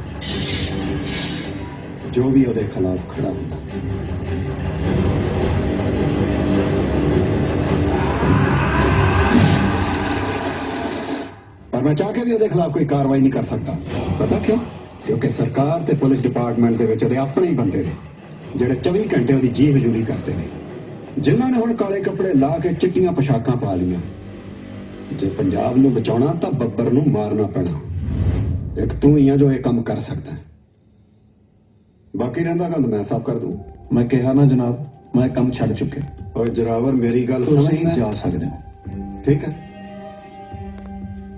ਜੋ ਵੀ ਉਹਦੇ ਖਿਲਾਫ ਖੜਾ ਹੁੰਦਾ ਪਰ ਮੈਂ ਚਾਹ ਕੇ ਵੀ ਉਹਦੇ ਖਿਲਾਫ ਕੋਈ ਕਾਰਵਾਈ ਨਹੀਂ ਕਰ ਸਕਦਾ ਪਤਾ ਕਿਉਂ ਕਿਉਂਕਿ ਸਰਕਾਰ ਤੇ ਪੁਲਿਸ ਡਿਪਾਰਟਮੈਂਟ ਦੇ ਵਿੱਚ ਉਹਦੇ ਆਪਣੇ ਹੀ ਬੰਦੇ ਨੇ ਜਿਹੜੇ 24 ਘੰਟੇ ਉਹਦੀ ਜੀ ਹਜ਼ੂਰੀ ਕਰਦੇ ਨੇ ਜਿਨ੍ਹਾਂ ਨੇ ਹੁਣ ਕਾਲੇ ਕੱਪੜੇ ਲਾ ਕੇ ਚਿੱਟੀਆਂ ਪੋਸ਼ਾਕਾਂ ਪਾ ਲਈਆਂ ਜੇ ਪੰਜਾਬ ਨੂੰ ਬਚਾਉਣਾ ਤਾਂ ਬੱਬਰ ਨੂੰ ਮਾਰਨਾ ਪੈਣਾ ਇੱਕ ਤੂੰ ਹੀ ਆ ਜੋ ਇਹ ਕੰਮ ਕਰ ਸਕਦਾ ਬਾਕੀ ਰਹਿੰਦਾ ਗੱਲ ਮੈਂ ਸਾਫ਼ ਕਰ ਦੂੰ ਮੈਂ ਕਿਹਾ ਨਾ ਜਨਾਬ ਮੈਂ ਕੰਮ ਛੱਡ ਚੁੱਕਿਆ ਓਏ ਜਰਾਵਰ ਮੇਰੀ ਗੱਲ ਤੁਸੀਂ ਜਾ ਸਕਦੇ ਹੋ ਠੀਕ ਹੈ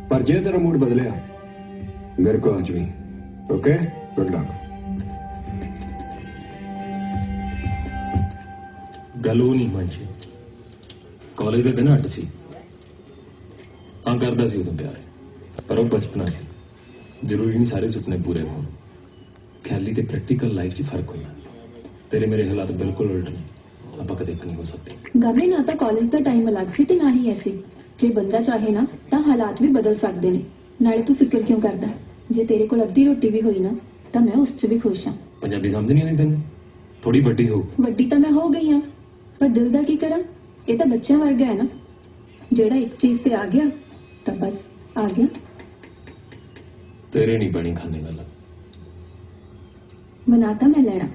ਪਰ ਜੇ ਤੇਰਾ ਮੂਡ ਬਦਲਿਆ ਮੇਰੇ ਕੋਲ ਅੱਜ ਵੀ ਓਕੇ ਗੁੱਡ ਲੱਕ ਗੱਲ ਉਹ ਨਹੀਂ ਮੰਚੀ ਕਾਲਜ ਦੇ ਦਿਨ ਹੱਟ ਸੀ ਹਾਂ ਕਰਦਾ ਸੀ ਉਦੋਂ ਪਿਆਰ ਪਰ ਉਹ ਬਚਪਨਾ ਸੀ ਜ਼ਰੂਰੀ ਨਹੀਂ ਸਾਰੇ ਸੁਪਨੇ ਪੂਰੇ ਹੋਣ ਖਿਆਲੀ ਤੇ ਪ੍ਰੈਕਟੀਕਲ ਲਾਈਫ 'ਚ ਫਰਕ ਹੁੰਦਾ ਤੇਰੇ ਮੇਰੇ ਹਾਲਾਤ ਬਿਲਕੁਲ ਉਲਟ ਨੇ ਆਪਾਂ ਕਦੇ ਇੱਕ ਨਹੀਂ ਹੋ ਸਕਦੇ ਗਾਮੇ ਨਾ ਤਾਂ ਕਾਲਜ ਦਾ ਟਾਈਮ ਅਲੱਗ ਸੀ ਤੇ ਨਾ ਹੀ ਐਸੀ ਜੇ ਬੰਦਾ ਚਾਹੇ ਨਾ ਤਾਂ ਹਾਲਾਤ ਵੀ ਬਦਲ ਸਕਦੇ ਨੇ ਨਾਲੇ ਤੂੰ ਫਿਕਰ ਕਿਉਂ ਕਰਦਾ ਜੇ ਤੇਰੇ ਕੋਲ ਅੱਧੀ ਰੋਟੀ ਵੀ ਹੋਈ ਨਾ ਤਾਂ ਮੈਂ ਉਸ 'ਚ ਵੀ ਖੁਸ਼ ਹਾਂ ਪੰਜਾਬੀ ਸਮਝ ਨਹੀਂ ਆਉਂਦੀ ਤੈਨੂੰ ਥੋੜੀ ਵੱਡੀ ਹੋ ਵੱਡੀ ਤਾਂ ਮੈਂ ਹੋ ਗਈ ਹਾਂ ਪਰ ਦਿਲ ਦਾ ਕੀ ਕਰਾਂ ਇਹ ਤਾਂ ਬੱਚਿਆਂ ਵਰਗਾ ਹੈ ਨਾ ਜਿਹੜਾ ਇੱਕ ਚੀਜ਼ ਤੇ ਆ ਗਿਆ ਤਾਂ ਬਸ ਆ ਗਿਆ ਤੇਰੇ ਨਹੀਂ ਬਣੀ ਖਾਣੇ ਗੱਲ बनाता मैं लेना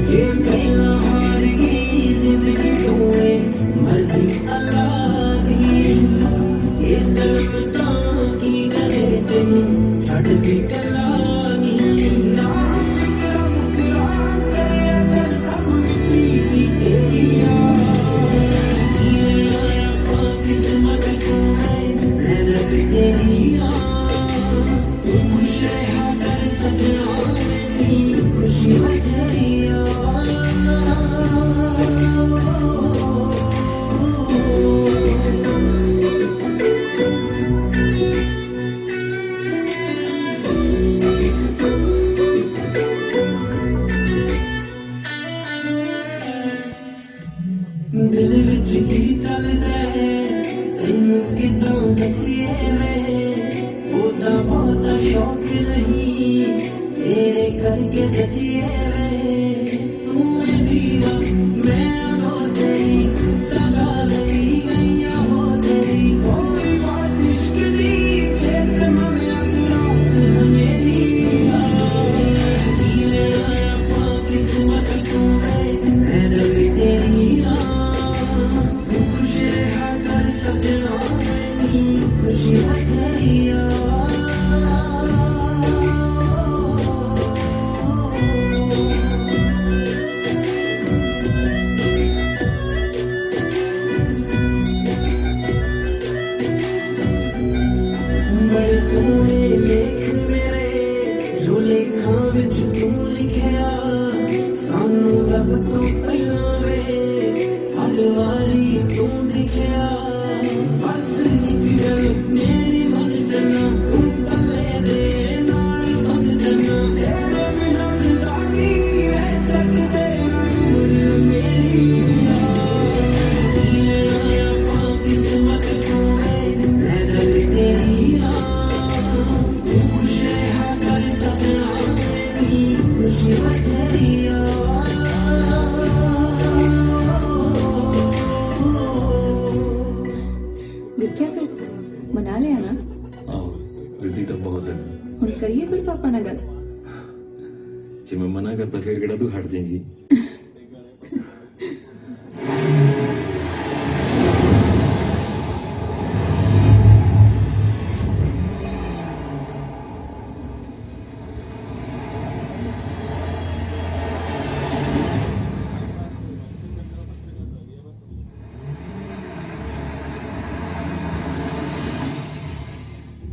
ये पहला हार गई जिंदगी तोए मर्जी अल्लाह दी इस तरफ की गले ते छड़ दिल विच ही चलदा है तैनू किदां दसिए वे ओदा बहुत शौक नहीं तेरे करके जचिए वे तू दीवा मैं हो तेरी सदा लई गईया हो तेरी कोई बात इश्क दी चेत में तू रात मेरी किस्मत तू है मैं जब तेरी खुशी बड़े सोने लेख मेरे जो लेखां विच तू लिखिया सानू रब तो पहला वे हर वारी तू दिखिया बस एक गल मेरी मन चलना तू पले दे नाल बन चलना तेरे बिना जिंदगी रह सकते उम्र मेरी किस्मत तू है मैं जब तेरी तू खुश रहा कर सपना मेरी खुशी बतेरी देखिया फिर मना लिया ना ਆਹੋ ਜ਼ਿੱਦੀ ਤਾਂ ਬਹੁਤ ਹੈ ਹੁਣ ਕਰੀਏ ਫਿਰ ਪਾਪਾ ਨਾਲ ਗੱਲ ਜੇ ਮੈਂ ਮਨਾ ਕਰਤਾ ਫਿਰ ਕਿਹੜਾ ਤੂੰ ਹਟ ਜਾਏਂਗੀ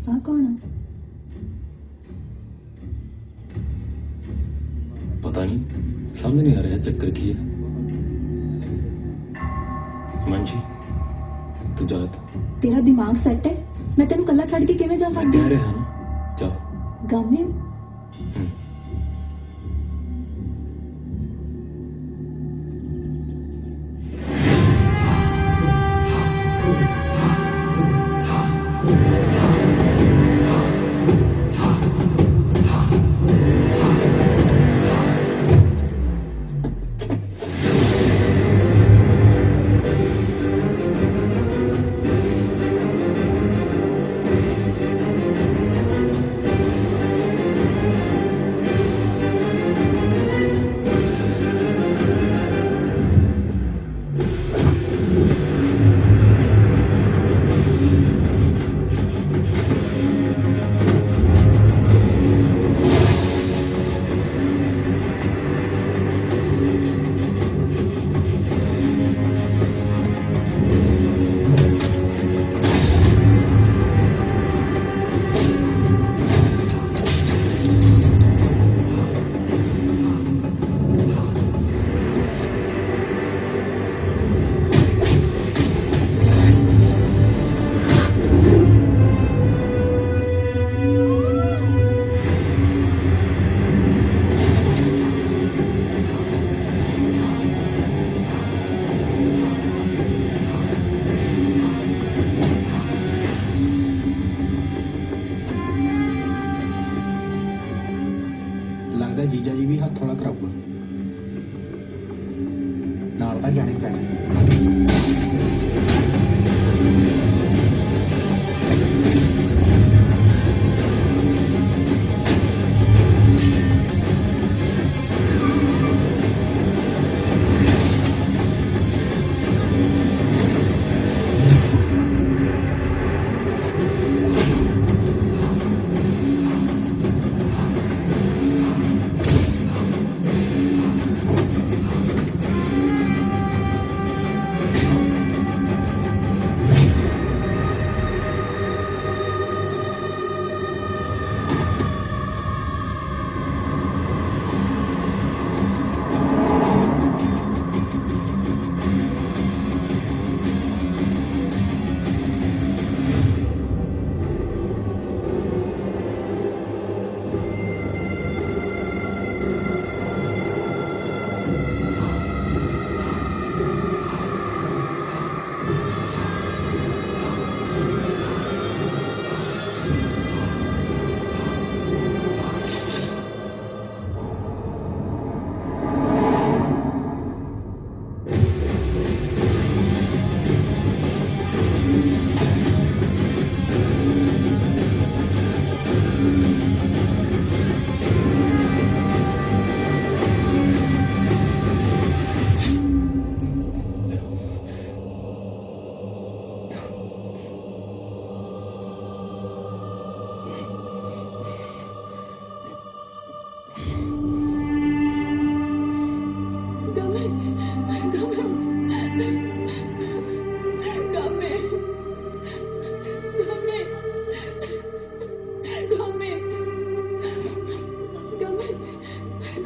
ਆ ਕੌਣ ਆ ਪਤਾ ਨਹੀਂ ਸਮਝ ਨਹੀਂ ਆ ਰਿਹਾ ਚੱਕਰ ਕੀ ਹੈ ਮੰਜੀ ਤੂੰ ਜਾ ਤੂੰ ਤੇਰਾ ਦਿਮਾਗ ਸੈੱਟ ਹੈ ਮੈਂ ਤੈਨੂੰ ਕੱਲਾ ਛੱਡ ਕੇ ਕਿਵੇਂ ਜਾ ਸਕਦੀ ਕਹਿ ਰਿਹਾ ਨਾ ਜਾ ਗਾਮੇ ਲੱਗਦਾ ਜੀਜਾ ਜੀ ਵੀ ਹੱਥ ਥੋੜਾ ਕਰਾਊਗਾ ਨਾਲ ਤਾਂ ਜਾਣੇ ਪੈਣਾ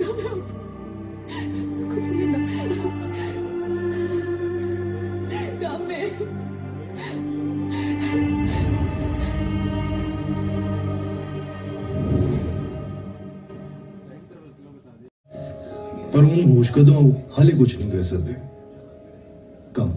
कुछ नहीं ना कामे पर हूँ होश कदों आऊ हाले कुछ नहीं कह सकते कम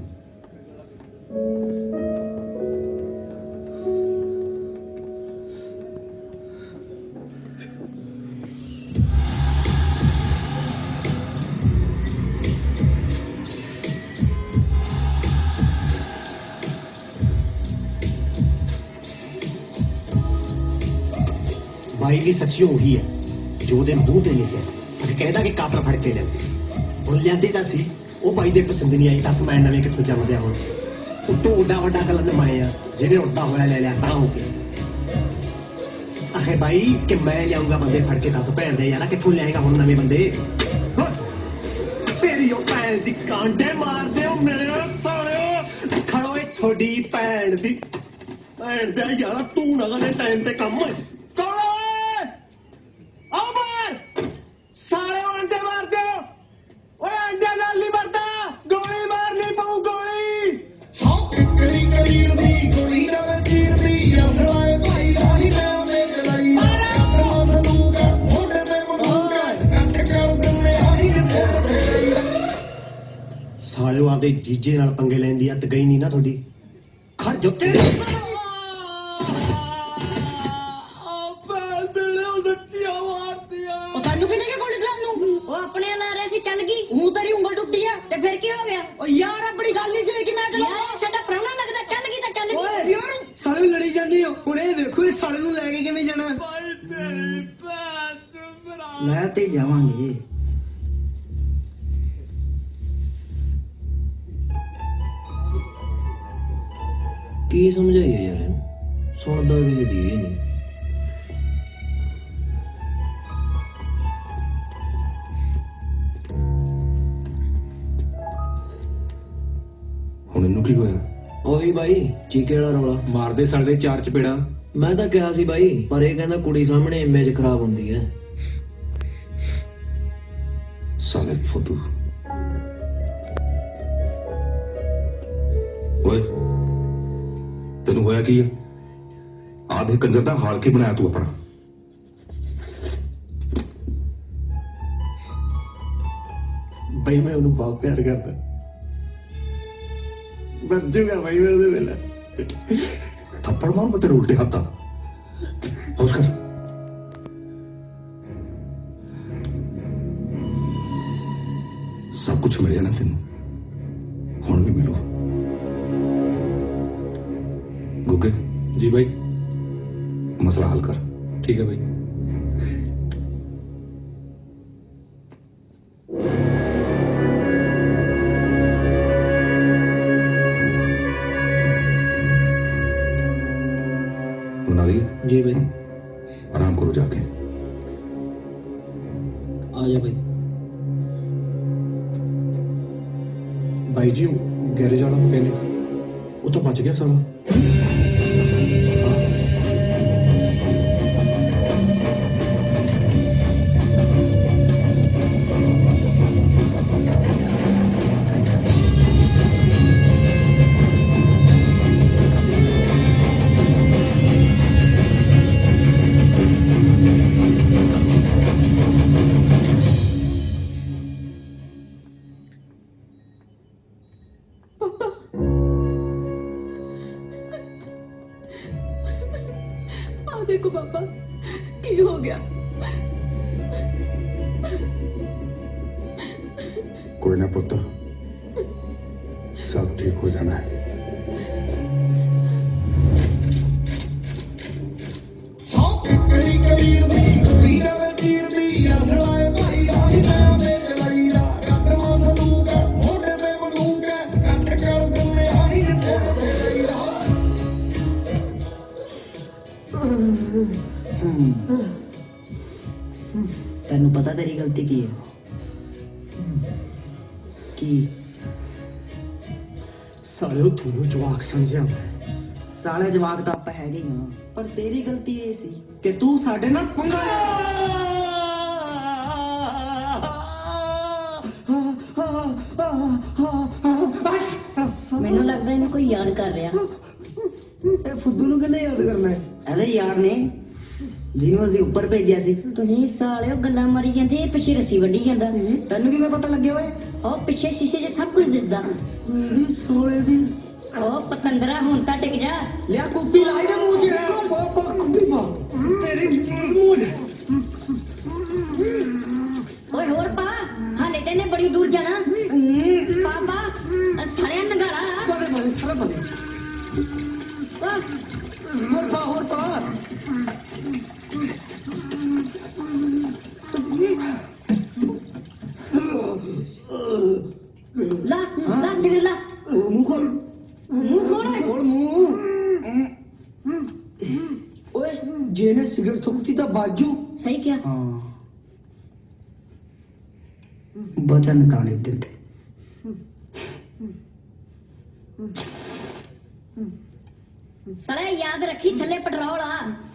भाई भी सच्ची होगी है जो दे मुंह ते लिखिਆ ਅਗੇ ਕਹਿੰਦਾ ਕਿ ਕਾਤਲ ਫੜ ਕੇ ਲੈ ਹੁਣ ਲਿਆਂਦੇ ਤਾਂ ਸੀ ਉਹ ਭਾਈ ਦੇ ਪਸੰਦ ਨਹੀਂ ਆਈ ਦੱਸ ਮੈਂ ਨਵੇਂ ਕਿੱਥੋਂ ਜੰਮਦਿਆ ਹੁਣ ਉੱਤੋਂ ਉੱਡਾ ਵੱਡਾ ਕਲੰਦ ਮਾਏ ਆ ਜਿਹਨੇ ਉੱਡਦਾ ਹੋਇਆ ਲੈ ਲਿਆ ਤਾਂ ਹੋ ਕੇ ਆਖੇ ਭਾਈ ਕਿ ਮੈਂ ਲਿਆਉਂਗਾ ਬੰਦੇ ਫੜ ਕੇ ਦੱਸ ਭੈਣ ਦੇ ਯਾਰਾ ਕਿੱਥੋਂ ਲਿਆਏਗਾ ਹੁਣ ਨਵੇਂ ਬੰਦੇ ਤੇਰੀ ਉਹ ਭੈਣ ਦੀ ਕਾਂਡੇ ਮਾਰਦੇ ਹੋ ਮੇਰੇ ਸਾਲਿਓ ਖੜੋ ਏ ਤੁਹਾਡੀ ਭੈਣ ਦੀ ਭੈਣ ਦੇ ਯਾਰਾ ਤੂੰ ਨਾ ਕਦੇ ਟਾਈਮ ਤੇ ਕੰਮ साले अंडे मार दो ओए अंडे नाल नहीं मरता गोली मारनी पऊ गोली करी कलीर दी गोली ना तीर दी असलाए भाई रानी मैं ओने चलाई अपना संदूक मोटे ते बंदूक कट कर दिंदे हानी दे ते साले आदे जीजे नाल पंगे लैंदी आ ते गई नहीं ना थोड़ी खड़ जो तेरे अपने ला रहे सी चल गई हूं तेरी उंगल टुटी है ते फिर की हो गया ओ यार अपनी गल नहीं सी कि मैं चला यार साडा प्राणा लगदा चल गई ते चल गई यार साले लड़ी जानी हो हुणे देखो इस साले नु लेके किवें जाना भाई तेरी भैन ਲੈ ਤੇ ਜਾਵਾਂਗੇ ਕੀ ਸਮਝਾਈਏ ਯਾਰ ਇਹਨੂੰ ਸੁਣਦਾ ਕਿਸੇ ਦੀ ਇਹ ਨਹੀਂ ਹੁਣ ਇਹਨੂੰ ਕੀ ਹੋਇਆ ਉਹੀ ਬਾਈ ਚੀਕੇ ਵਾਲਾ ਰੌਲਾ ਮਾਰਦੇ ਸਾਡੇ ਚਾਰ ਚਪੇੜਾ ਮੈਂ ਤਾਂ ਕਿਹਾ ਸੀ ਬਾਈ ਪਰ ਇਹ ਕਹਿੰਦਾ ਕੁੜੀ ਸਾਹਮਣੇ ਇਮੇਜ ਖਰਾਬ ਹੁੰਦੀ ਹੈ ਸਾਲੇ ਫੁੱਦੂ ਓਏ ਤੈਨੂੰ ਹੋਇਆ ਕੀ ਆ ਆਧੇ ਕੰਜਰ ਦਾ ਹਾਲ ਕੀ ਬਣਾਇਆ ਤੂੰ ਆਪਣਾ भाई मैं उन्हें बहुत प्यार करता बच जूगा भाई मैं उसे मिला थप्पड़ मार मैं तेरे उल्टे हाथ था होश कर सब कुछ मिल जाना तेन हुण भी मिलू गुगे जी भाई मसला हल कर ठीक है भाई जी भाई आराम करो जाके आ जा भाई भाई जी गैरेज वाला मैकेनिक वो तो बच गया साला देखो पापा की हो गया कोई ना पुत्र सब ठीक हो जाना है तेनू पता तेरी गलती की है की साले तू जवाक समझिया साले जवाक तो आप है पर तेरी गलती ये सी कि तू साडे नाल पंगा ਮੈਨੂੰ ਲੱਗਦਾ ਇਹਨੂੰ ਕੋਈ ਯਾਦ ਕਰ ਰਿਹਾ। ਇਹ ਫੁੱਦੂ ਨੂੰ ਕਿੰਨੇ ਯਾਦ ਕਰਨਾ ਹੈ? ਇਹਦੇ ਯਾਰ ਨੇ ਜਿਹਨੂੰ ਅਸੀਂ ਉੱਪਰ ਭੇਜਿਆ ਸੀ। ਤੁਸੀਂ ਸਾਲਿਓ ਗੱਲਾਂ ਮਾਰੀ ਜਾਂਦੇ, ਇਹ ਪਿੱਛੇ ਰੱਸੀ ਵੱਢੀ ਜਾਂਦਾ। ਤੈਨੂੰ ਕਿਵੇਂ ਪਤਾ ਲੱਗਿਆ ਓਏ? ਉਹ ਪਿੱਛੇ ਸ਼ੀਸ਼ੇ 'ਚ ਸਭ ਕੁਝ ਦਿਸਦਾ। ਇਹਦੀ ਸੋਲੇ ਦੀ ਉਹ ਪਤੰਦਰਾ ਹੁਣ ਤਾਂ ਟਿਕ ਜਾ। ਲਿਆ ਕੁੱਪੀ ਲਾਈ ਦੇ ਮੂੰਹ 'ਚ। ਪਾ ਕੁੱਪੀ ਪਾ ਤੇਰੀ ਮੂੰਹ 'ਚ। ਓਏ ਹੋਰ ਪਾ, ਹਾਲੇ ਤੇ ਨੇ ਬੜੀ ਦੂਰ ਜਾਣਾ। ਪਾਪਾ ਸਾਰਿਆਂ ਨਗਾਲਾ ਸਾਰੇ ਬੜੇ ਸਾਰੇ ਬੜੇ। ਹੋਰ ਪਾ ਲਾ ਲਾ ਸਿਗਰਟ ਲਾ। ਮੂੰਹ ਖੋਲ ਓਏ। ਖੋਲ ਮੂੰਹ। ਓਏ ਜੇ ਨੇ ਸਿਗਰਟ ਥੁੱਕਤੀ ਤਾਂ ਬਾਜੂ। ਸਹੀ ਕਿਹਾ। ਬਚਨ ਕਾਣੇ ਦਿੰਦੇ। ਸਾਲਿਆ ਯਾਦ ਰੱਖੀ, ਥੱਲੇ ਪੈਟਰੋਲ ਆ,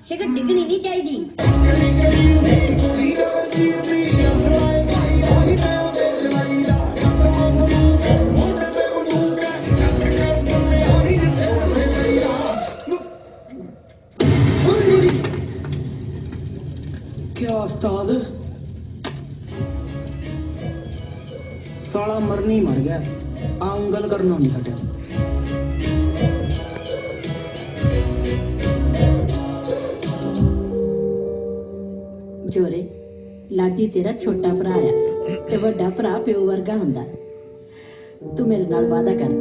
ਸਿਗਰਟ ਡਿੱਗਣੀ ਨਹੀਂ ਚਾਹੀਦੀ। क्या उस्ताद? साला मरनी मर गया, आंगल करना नहीं हटा। ਜੋਰੇ ਲਾਡੀ ਤੇਰਾ ਛੋਟਾ ਭਰਾ ਆ ਤੇ ਵੱਡਾ ਭਰਾ ਪਿਓ ਵਰਗਾ ਹੁੰਦਾ। ਤੂੰ ਮੇਰੇ ਨਾਲ ਵਾਅਦਾ ਕਰ,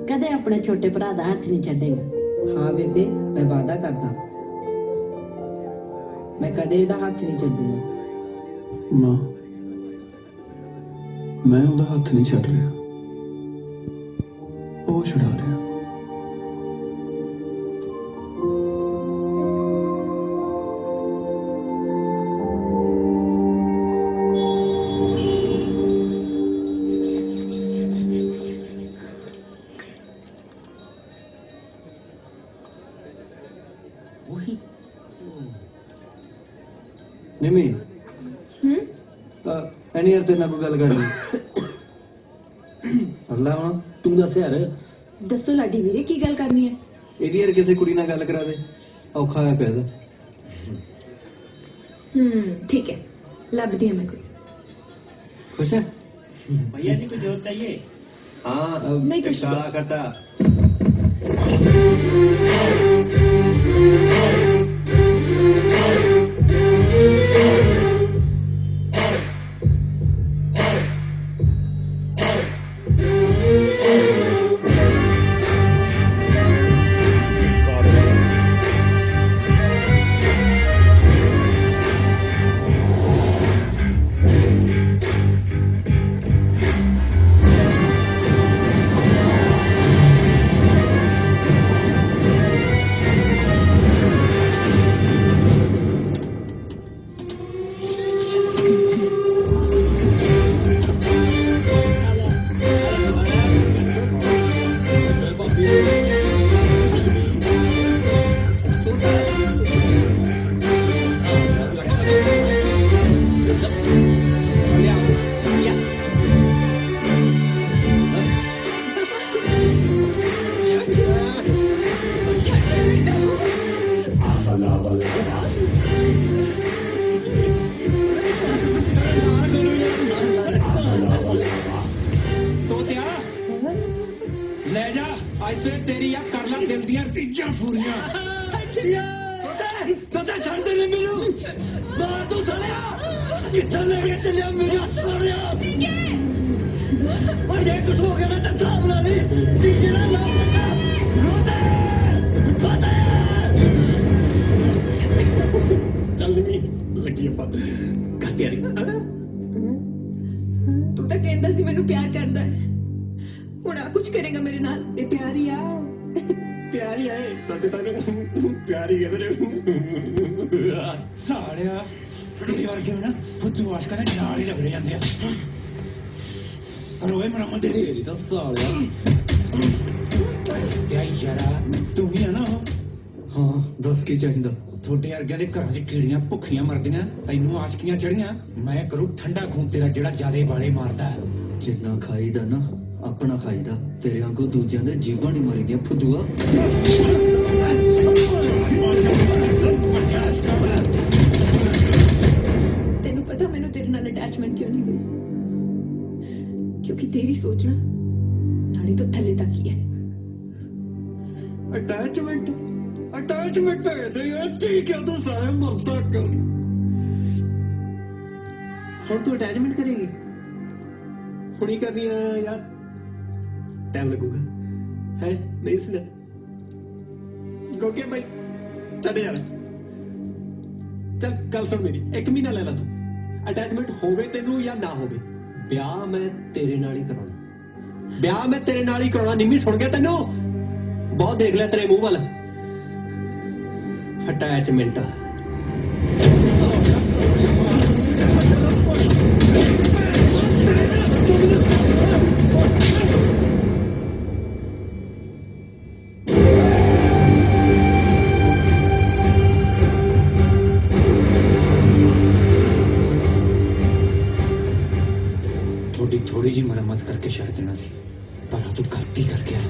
ਕਦੇ ਆਪਣੇ ਛੋਟੇ ਭਰਾ ਦਾ ਹੱਥ ਨਹੀਂ ਛੱਡੇਗਾ। हाँ बेबे, मैं वादा करता, मैं कदे ਇਹਦਾ ਹੱਥ ਨਹੀਂ ਛੱਡੂਗਾ। ਮਾਂ ਮੈਂ ਉਹਦਾ ਹੱਥ ਨਹੀਂ ਛੱਡ ਰਿਹਾ, ਉਹ ਛੁਡਾ ਰਿਹਾ। ਨਿਮੀ ਐਨੀ ਯਾਰ ਤੇਰੇ ਨਾਲ ਕੋਈ ਗੱਲ ਕਰਨੀ। ਅੱਲਾ ਹੁਣ ਤੂੰ ਦੱਸ ਯਾਰ। ਦੱਸੋ ਲਾਡੀ ਵੀਰੇ, ਕੀ ਗੱਲ ਕਰਨੀ ਹੈ? ਇਹਦੀ ਯਾਰ ਕਿਸੇ ਕੁੜੀ ਨਾਲ ਗੱਲ ਕਰਾ ਦੇ, ਔਖਾ ਹੋਇਆ ਪਿਆ ਇਹਦਾ। ठीक है, ਲੱਭਦੀ ਹਾਂ ਮੈਂ ਕੋਈ। खुश है भैया जी कुछ और चाहिए? हाँ नहीं कुछ काला कट्टा। ਤੂੰ ਤਾਂ ਕਹਿੰਦਾ ਸੀ ਮੈਨੂੰ ਪਿਆਰ ਕਰਦਾ ਹੈ, ਹੁਣ ਆ ਕੁਝ ਕਰੇਗਾ ਮੇਰੇ ਨਾਲ? ਇਹ ਪਿਆਰੀ ਆ, ਪਿਆਰੀ ਆ, ਸਾਡੇ ਤੱਕ ਪਿਆਰੀ ਕਹਿੰਦੇ ਨੇ ਸਾਲਿਆ। ਤੇਰੇ ਵਰਗੇ ਨਾ ਫੁੱਦੂ ਆਸ਼ਕਾਂ ਦੇ ਨਾਲ ਹੀ ਲੱਗਦੇ ਜਾਂਦੇ ਆ। ਰੋਏ ਮਰਮਤ ਦੇ ਦੇ ਤਾਂ ਸਾਲਿਆ। ਕਿਆ ਯਾਰਾ ਤੂੰ ਵੀ ਆ ਨਾ? ਹਾਂ ਦੱਸ ਕੀ ਚਾਹੀਦਾ? ਤੁਹਾਡੇ ਵਰਗਿਆਂ ਦੇ ਘਰਾਂ 'ਚ ਕੀੜੀਆਂ ਭੁੱਖੀਆਂ ਮਰਦੀਆਂ, ਤੈਨੂੰ ਆਸ਼ਕੀਆਂ ਚੜੀਆਂ। ਮੈਂ ਕਰੂ ਠੰਡਾ ਖੂਨ ਤੇਰਾ ਜਿਹੜਾ ਜਿਆਦੇ ਵਾਲੇ ਮਾਰਦਾ। ਜਿੰਨਾ ਖਾਈਦਾ ਨਾ ਆਪਣਾ ਖਾਈਦਾ ਤੇਰੇ ਵਾਂਗੂ ਦੂਜਿਆਂ ਦੇ ਜੀਬਾਂ ਨਹੀਂ ਮਾਰੀਦੀਆਂ ਫੁੱਦੂਆ। ਤੈਨੂੰ ਪਤਾ ਮੈਨੂੰ ਤੇਰੇ ਨਾਲ ਅਟੈਚਮੈਂਟ ਕਿਉਂ ਨਹੀਂ ਹੋਈ? ਕਿਉਂਕਿ ਤੇਰੀ ਸੋਚ ਨਾ ਨਾੜੀ ਤੋਂ ਥੱਲੇ ਤੱਕ ਹੀ ਹੈ। ਅਟੈਚਮੈਂਟ ਭੇਜਦੇ ਯਾਰ ਠੀਕ ਹੈ ਤੂੰ ਸਾਰੇ ਮਰਦਾ ਕਰ। ਹੁਣ ਤੂੰ ਅਟੈਚਮੈਂਟ ਕਰੇਗੀ? ਹੁਣੀ ਕਰਨੀ ਹੈ ਯਾਰ, ਟਾਈਮ ਲੱਗੂਗਾ ਹੈ ਨਹੀਂ ਸੁਣਾ ਗੋਗੇ ਭਾਈ ਛੱਡ ਯਾਰ। ਚੱਲ ਗੱਲ ਸੁਣ ਮੇਰੀ, 1 ਮਹੀਨਾ ਲੈ ਲਾ ਤੂੰ। ਅਟੈਚਮੈਂਟ ਹੋਵੇ ਤੈਨੂੰ ਜਾਂ ਨਾ ਹੋਵੇ, ਵਿਆਹ ਮੈਂ ਤੇਰੇ ਨਾਲ ਹੀ ਕਰਾਉਣਾ। ਵਿਆਹ ਮੈਂ ਤੇਰੇ ਨਾਲ ਹੀ ਕਰਾਉਣਾ। ਨਿੰਮੀ ਸੁਣ ਗਿਆ ਤੈਨੂੰ? ਬਹੁਤ ਦੇਖ ਲਿਆ ਤੇਰੇ ਮੂੰਹ ਵੱਲ। ਅਟੈਚਮੈਂਟ थोड़ी जी मरम्मत करके छड़ देना थी, पर तू गलती कर गया।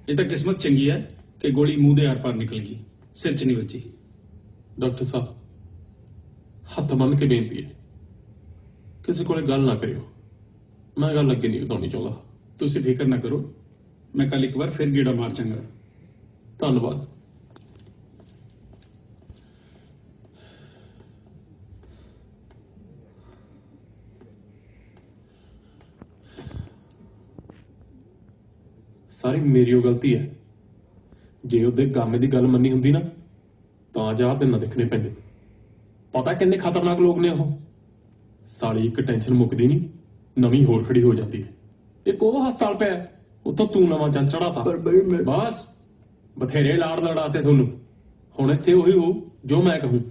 ਇਹ ਤਾਂ ਕਿਸਮਤ ਚੰਗੀ ਹੈ ਕਿ ਗੋਲੀ ਮੂੰਹ ਦੇ ਆਰ ਪਾਰ ਨਿਕਲ ਗਈ, ਸਿਰ 'ਚ ਨਹੀਂ ਵੱਜੀ। ਡਾਕਟਰ ਸਾਹਿਬ ਹੱਥ ਬੰਨ ਕੇ ਬੇਨਤੀ ਹੈ, ਕਿਸੇ ਕੋਲੇ ਗੱਲ ਨਾ ਕਰਿਓ। ਮੈਂ ਗੱਲ ਅੱਗੇ ਨਹੀਂ ਵਧਾਉਣੀ ਚਾਹੁੰਦਾ। ਤੁਸੀਂ ਫਿਕਰ ਨਾ ਕਰੋ, ਮੈਂ ਕੱਲ ਇੱਕ ਵਾਰ ਫਿਰ ਗੇੜਾ ਮਾਰ ਚਾਂਗਾ। ਧੰਨਵਾਦ। ਸਾਰੀ ਮੇਰੀ ਉਹ ਗਲਤੀ ਹੈ। ਜੇ ਉਹਦੇ ਗਾਮੇ ਦੀ ਗੱਲ ਮੰਨੀ ਹੁੰਦੀ ਨਾ ਤਾਂ ਜਾ ਤੇ ਨਾ ਦੇਖਣੇ ਪੈਂਦੇ। ਪਤਾ ਕਿੰਨੇ ਖਤਰਨਾਕ ਲੋਕ ਨੇ ਉਹ। ਸਾਲੀ ਇੱਕ ਟੈਨਸ਼ਨ ਮੁੱਕਦੀ ਨਹੀਂ, ਨਵੀਂ ਹੋਰ ਖੜੀ ਹੋ ਜਾਂਦੀ ਹੈ। ਇੱਕ ਉਹ ਹਸਪਤਾਲ ਪਿਆ, ਉੱਥੋਂ ਤੂੰ ਨਵਾਂ ਚੰਨ ਚੜਾਤਾ। ਬਸ ਬਥੇਰੇ ਲਾੜ ਲੜਾਤੇ ਤੁਹਾਨੂੰ, ਹੁਣ ਇੱਥੇ ਉਹੀ ਹੋ ਜੋ ਮੈਂ ਕਹੂੰ।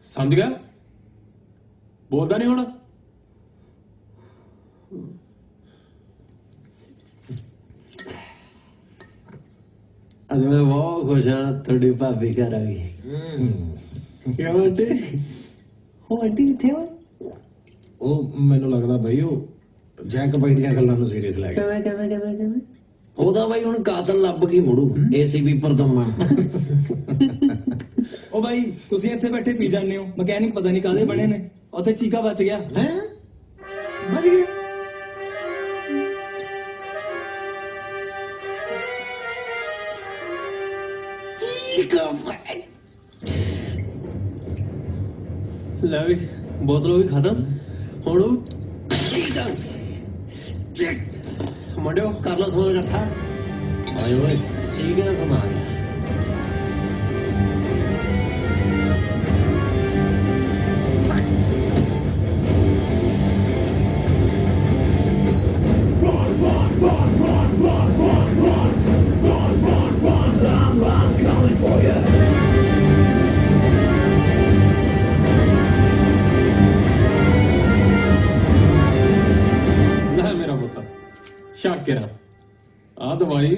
ਸਮਝ ਗਿਆ? ਬੋਲਦਾ ਨਹੀਂ ਹੁਣ? ਅੱਜ ਮੈਂ ਬਹੁਤ ਖੁਸ਼ ਹਾਂ ਤੁਹਾਡੀ ਭਾਬੀ ਘਰ ਆ ਗਈ। ਕਿਉਂ ਆਂਟੀ? ਉਹ ਆਂਟੀ ਕਿੱਥੇ ਵਾ? ਉਹ ਮੈਨੂੰ ਲੱਗਦਾ ਬਈ ਉਹ ਜੈਕ ਬਾਈ ਦੀਆਂ ਗੱਲਾਂ ਨੂੰ ਸੀਰੀਅਸ ਲੈ ਗਿਆ। ਕਿਵੇਂ ਉਹਦਾ ਬਾਈ ਹੁਣ ਕਾਤਲ ਲੱਭ ਕੇ ਮੁੜੂ। ਏਸੀਪੀ ਪਰਦਮਾ। ਉਹ ਬਾਈ ਤੁਸੀਂ ਇੱਥੇ ਬੈਠੇ ਪੀ ਜਾਂਦੇ ਹੋ, ਮਕੈਨਿਕ ਪਤਾ ਨਹੀਂ ਕਾਹਦੇ ਬਣੇ ਨੇ। ਉੱਥੇ ਚੀਕਾ ਬਚ ਗਿਆ। ਹੈ ਬਚ ਗਿਆ? ਲੈ ਵੀ ਬੋਤਲ ਵੀ ਖਤਮ। ਹੁਣ ਮੁੰਡਿਓ ਕਰ ਲਓ ਸਮਾਨ ਇਕੱਠਾ। ਆਏ ਓਏ ਠੀਕ ਹੈ ਸਮਾਨ। ਲੈ ਮੇਰਾ ਪੁੱਤ ਸ਼ਾਕਿਰਾ, ਆ ਦਵਾਈ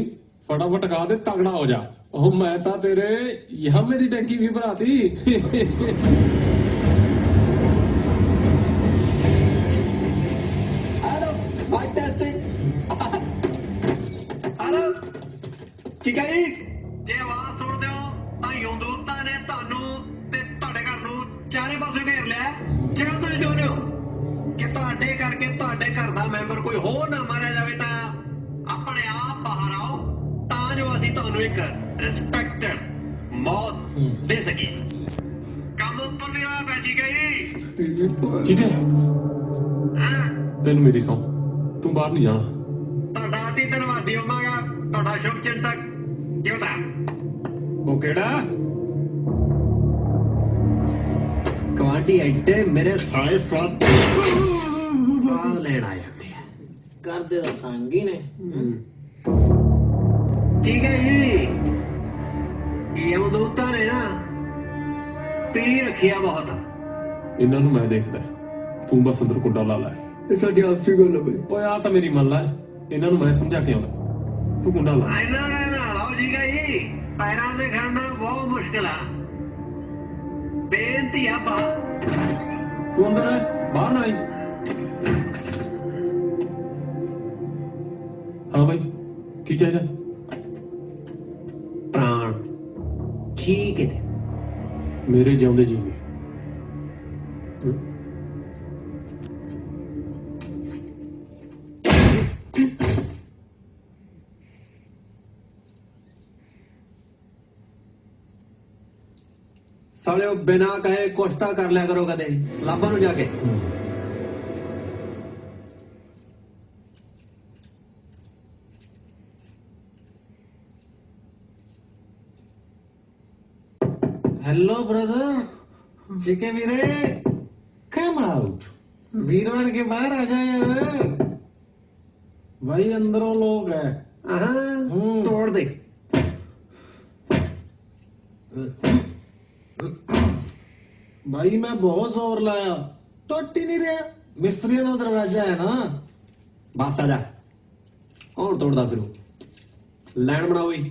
ਫਟਾਫਟ ਖਾ ਦੇ, ਤਗੜਾ ਹੋ ਜਾ। ਉਹ ਮੈਂ ਤਾਂ ਤੇਰੇ ਯਹਮੇ ਦੀ ਟੈਂਕੀ ਵੀ ਭਰਾਤੀ। Mike testing. ਹਲੋ ਠੀਕ ਹੈ ਜੀ। ਜੇ ਆਵਾਜ਼ ਸੁਣਦੇ ਹੋ ਤਾਂ ਯੋਂਦੋਤਾ ਨੇ ਤੁਹਾਨੂੰ ਤੇ ਤੁਹਾਡੇ ਘਰ ਨੂੰ ਚਾਰੇ ਪਾਸੇ ਘੇਰ ਲਿਆ। ਜੇ ਤੁਸੀਂ ਚਾਹੁੰਦੇ ਹੋ ਕਿ ਤੁਹਾਡੇ ਕਰਕੇ ਤੁਹਾਡੇ ਘਰ ਦਾ ਮੈਂਬਰ ਕੋਈ ਹੋਰ ਨਾ ਮਾਰਿਆ ਜਾਵੇ ਤਾਂ ਆਪਣੇ ਆਪ ਬਾਹਰ ਆਓ, ਤਾਂ ਜੋ ਅਸੀਂ ਤੁਹਾਨੂੰ ਇੱਕ ਰਿਸਪੈਕਟਡ ਮੌਤ ਦੇ ਸਕੀਏ। ਕੰਮ ਉੱਪਰ ਵੀ ਹੋਇਆ ਪੈ ਜੀ ਗਈ। ਠੀਕ ਹੈ ਤੈਨੂੰ ਮੇਰੀ ਸੌਂ, ਤੂੰ ਬਾਹਰ ਨਹੀਂ ਜਾਣਾ। ਤੁਹਾਡਾ ਅਤੀ ਧੰਨਵਾਦੀ ਹੋਵਾਂਗਾ, ਤੁਹਾਡਾ ਸ਼ੁਭ ਚਿੰਤਕ ਜਿਉਂਦਾ। ਉਹ ਕਿਹੜਾ ਕਵਾਂਟੀ ਐਡੇ ਮੇਰੇ ਸਾਰੇ ਸਵਾਦ ਲੈਣ ਆ ਜਾਂਦੇ ਆ। ਕਰਦੇ ਤਾਂ ਸੰਗੀ ਨੇ। ਠੀਕ ਹੈ ਜੀ, ਇਹ ਉਦੋਤਾ ਨੇ ਨਾ ਪੀ ਰੱਖਿਆ ਬਹੁਤ। ਇਹਨਾਂ ਨੂੰ ਮੈਂ ਦੇਖਦਾ, ਤੂੰ ਬਸ ਅੰਦਰ ਕੁੰਡਾ ਲਾ ਲੈ। ਇਹ ਸਾਡੀ ਆਪਸੀ ਗੱਲ ਹੈ ਬਈ। ਓਏ ਆ ਤਾਂ ਮੇਰੀ ਮੰਨ ਲੈ, ਇਹਨਾਂ ਨੂੰ ਮੈਂ ਸਮਝਾ ਕੇ ਆਉਂਦਾ, ਤੂੰ ਕੁੰਡਾ ਲਾ। ਇਹਨਾਂ ਦਾ ਨਾਲ ਆਓ ਜੀ ਗਈ, ਪੈਰਾਂ ਦੇ ਖੜਨਾ ਬਹੁਤ ਮੁਸ਼ਕਿਲ ਆ। ਬੇਨਤੀ ਆ ਤੂੰ ਅੰਦਰ ਹੈ, ਬਾਹਰ ਨਾ ਆਈ। ਹਾਂ ਭਾਈ ਕੀ ਚਾਹੀਦਾ? ਪ੍ਰਾਣ ਜੀ ਕਿਤੇ ਮੇਰੇ ਜਿਉਂਦੇ ਜੀ ਨੇ। ਸਾਲਿਓ ਬਿਨਾਂ ਕਹੇ ਕੁਛ ਤਾਂ ਕਰ ਲਿਆ ਕਰੋ ਕਦੇ ਲਾਭਾਂ ਨੂੰ ਜਾ ਕੇ। हेलो ब्रदर, चिके वीरे, कम आउट। वीर बन के बाहर आ जा यार। भाई अंदरों लोग है। तोड़ दे। भाई मैं बहुत जोर लाया, टूट ही नहीं रहा। मिस्त्रियों का दरवाजा है ना। बस आ जा। कौन तोड़दा फिर? लैंड बनाओ ही।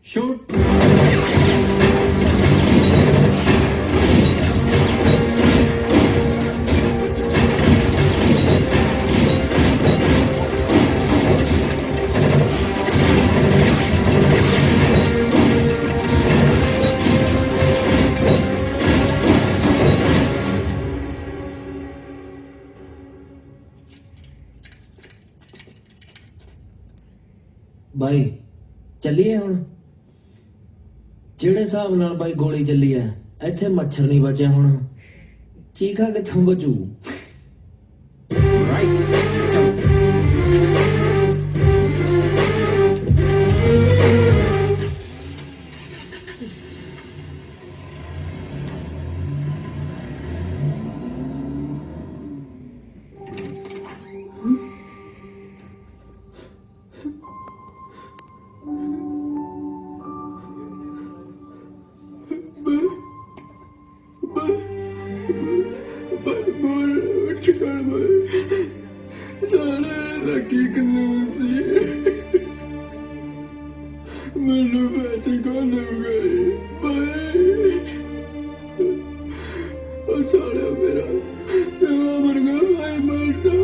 शूट। ਬਾਈ ਚੱਲੀਏ ਹੁਣ। ਜਿਹੜੇ ਹਿਸਾਬ ਨਾਲ ਬਾਈ ਗੋਲੀ ਚੱਲੀ ਐ ਇੱਥੇ ਮੱਛਰ ਨਹੀਂ ਬਚਿਆ ਹੁਣ, ਚੀਖਾ ਕਿੱਥੋਂ ਬਚੂ। ਮੈਨੂੰ ਪੈਸੇ ਕੌਣ ਦੇਊਗਾ ਉਹ ਸਾਲਿਆ ਮੇਰਾ ਪਿਓ ਮਰ ਗਿਆ ਭਾਈ ਮਰਦਾ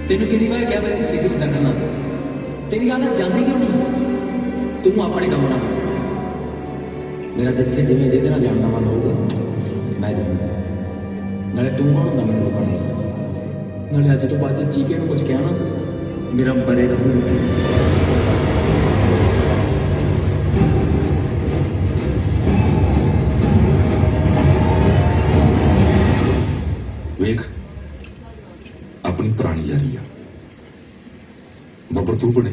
तेन कितनी बार क्या मेरी जिंदगी च दखल ना दे, तेरी आदत जाती क्यों नहीं। तू अपने काम ना मेरा जिथे जिमें जिद ना जानना मन होगा मैं जाऊंगा, नाले तू कौन होंगे मैं रोकने, नाले अज तो बाद चीके में कुछ कहा ना मेरा बरे रहूंगा। वेख अपनी पुरानी यारी आ, बब्बर तू बने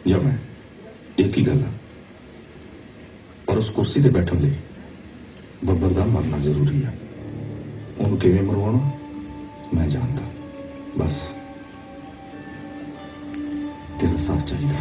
या मैं एक ही गल आ, पर उस कुर्सी ते बैठन ले बब्बर दा मरना जरूरी है। उन्होंने किवें मरवाना मैं जानता, बस तेरा साथ चाहिए।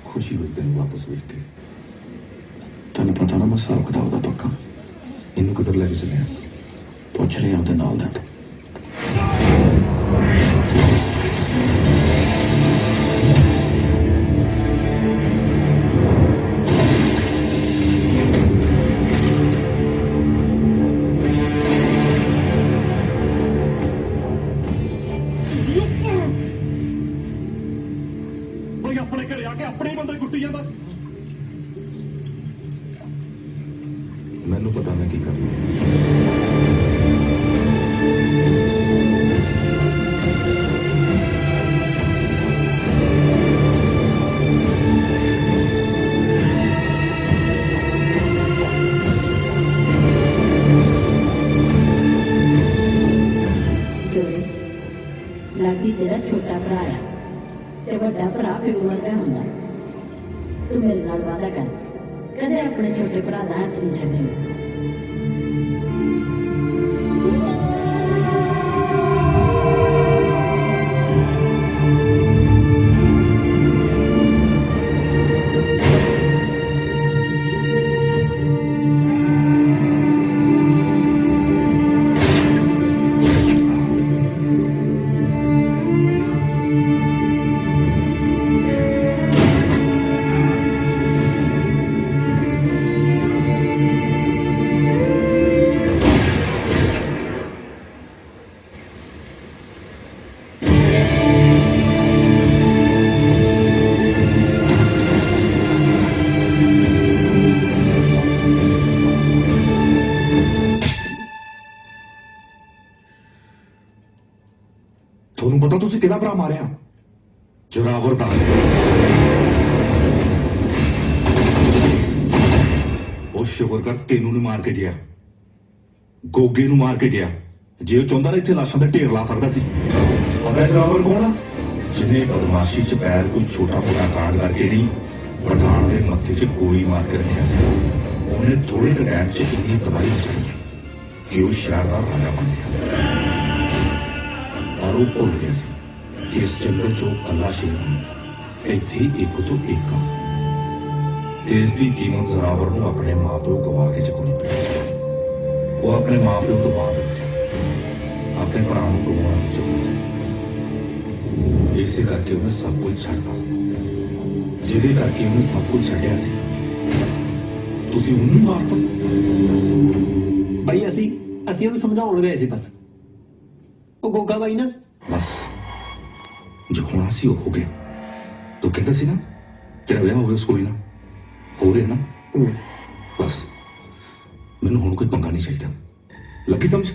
खुशी हुई तेन वापस वेख के, तेन पता ना मैं हिसाब किताब दा पक्का। इनू किधर लेके चले पूछ रहे हैं नाल दा अपने घरे आके अपने ही बंदे कुट्टी जाता। मैनू पता मैं की कर लाडी तेरा छोटा भरा है ते वड्डा भरा प्यो वर्गा हुंदा। तू मेरे नाल वादा कर, कदे अपने छोटे भरा दा हत्थ नहीं छड्डेगा। ਪਤਾ ਤੁਸੀਂ ਕਿਹਦਾ ਭਰਾ ਮਾਰਿਆ? ਜੋਰਾਵਰ ਦਾ। ਉਹ ਸ਼ੁਕਰ ਕਰ ਤੈਨੂੰ ਨਹੀਂ ਮਾਰ ਕੇ ਗਿਆ, ਗੋਗੇ ਨੂੰ ਮਾਰ ਕੇ ਗਿਆ। ਜੇ ਉਹ ਚਾਹੁੰਦਾ ਨਾ ਇੱਥੇ ਲਾਸ਼ਾਂ ਦਾ ਢੇਰ ਲਾ ਸਕਦਾ ਸੀ। ਪਤਾ ਜੋਰਾਵਰ ਕੌਣ ਆ? ਜਿਹਨੇ ਬਦਮਾਸ਼ੀ ਚ ਪੈਰ ਕੋਈ ਛੋਟਾ ਮੋਟਾ ਕਾਂਡ ਕਰਕੇ ਨਹੀਂ, ਪਠਾਨ ਦੇ ਮੱਥੇ 'ਚ ਗੋਲੀ ਮਾਰ ਕੇ ਰੱਖਿਆ ਸੀ। ਉਹਨੇ ਥੋੜੇ ਕੁ ਟਾਈਮ 'ਚ ਇੰਨੀ ਤਬਾਹੀ ਮਚਾਈ ਕਿ ਉਹ ਸ਼ਹਿਰ ਦਾ ਰਾਜਾ ਬਣ ਗਿਆ। ਪਰ ਉਹ ਭੁੱਲ ਗਿਆ ਸੀ ਕਿ ਇਸ ਜੰਗਲ 'ਚ ਉਹ ਇਕੱਲਾ ਸ਼ੇਰ ਨਹੀਂ, ਇੱਥੇ ਇੱਕ ਤੋਂ ਇੱਕ ਆ। ਤੇ ਇਸ ਦੀ ਕੀਮਤ ਜ਼ੋਰਾਵਰ ਨੂੰ ਆਪਣੇ ਮਾਂ-ਪਿਓ ਗਵਾ ਕੇ ਚੁਕਾਉਣੀ ਪਈ। ਉਹ ਆਪਣੇ ਮਾਂ-ਪਿਓ ਤੋਂ ਬਾਅਦ ਆਪਣੇ ਭਰਾ ਨੂੰ ਗਵਾਉਣਾ ਨਹੀਂ ਚਾਹੁੰਦਾ ਸੀ। ਇਸੇ ਕਰਕੇ ਉਹਨੇ ਸਭ ਕੁਝ ਛੱਡਤਾ, ਜਿਹਦੇ ਕਰਕੇ ਉਹਨੇ ਸਭ ਕੁਝ ਛੱਡਿਆ ਸੀ। ਤੁਸੀਂ ਉਹਨੂੰ ਮਾਰਤਾ। ਬਾਈ ਅਸੀਂ ਉਹਨੂੰ ਸਮਝਾਉਣ ਗਏ ਸੀ ਬਸ। ਉਹ ਗੋਗਾ ਬਾਈ ਨਾ ਬਸ ਜੋ ਹੋਣਾ ਸੀ ਉਹ ਹੋ ਗਿਆ। ਤੂੰ ਕਹਿੰਦਾ ਸੀ ਨਾ ਤੇਰਾ ਵਿਆਹ ਹੋਵੇ ਉਸ ਕੁੜੀ ਨਾਲ, ਹੋ ਰਿਹਾ ਨਾ? ਬਸ ਮੈਨੂੰ ਹੁਣ ਕੋਈ ਪੰਗਾ ਨਹੀਂ ਚਾਹੀਦਾ। ਲੱਗੀ ਸਮਝ?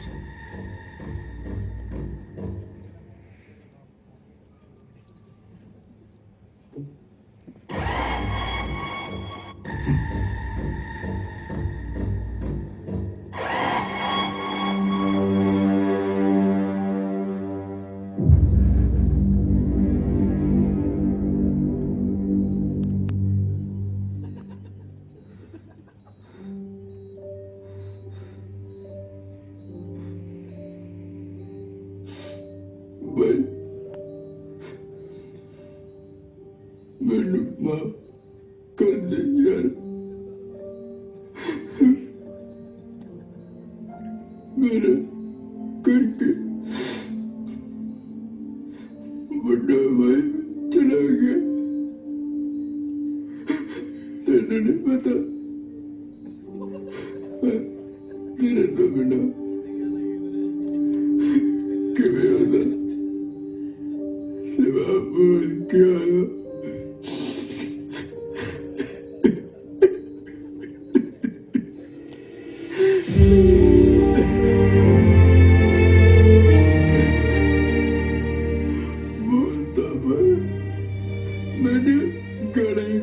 ਮੈਨੂੰ ਮਾਫ ਕਰ ਦੇ ਯਾਰ। ਮੇਰਾ ਕਰਕੇ ਵੱਡਾ ਭਾਈ ਚਲਾ ਗਿਆ। ਤੈਨੂੰ ਨਹੀਂ ਪਤਾ ਤੇਰੇ ਤੋਂ ਬਿਨਾਂ ਕਿਵੇਂ ਹੁੰਦਾ ਸਿਵਾ ਬੋਲ ਕੇ ਆਇਆ।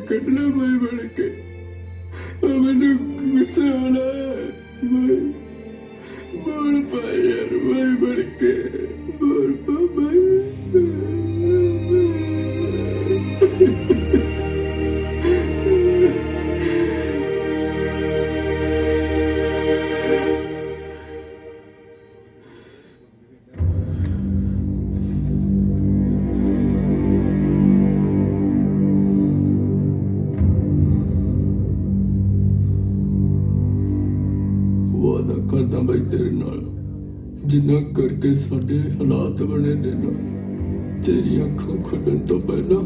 ਕੱਢਣਾ ਭਾਈ ਬਣ ਕੇ ਮੈਨੂੰ ਗੁੱਸਾ ਆਣਾ ਬੋਲ ਪਾ ਯਾਰ ਭਾਈ ਬਣ ਕੇ ਬੋਲ ਪਾ ਭਾਈ। ਕਰਦਾ ਬਾਈ ਤੇਰੇ ਨਾਲ, ਜਿੰਨਾ ਕਰਕੇ ਸਾਡੇ ਹਾਲਾਤ ਬਣੇ ਨੇ ਨਾ, ਤੇਰੀਆਂ ਅੱਖਾਂ ਖੁੱਲਣ ਤੋਂ ਪਹਿਲਾਂ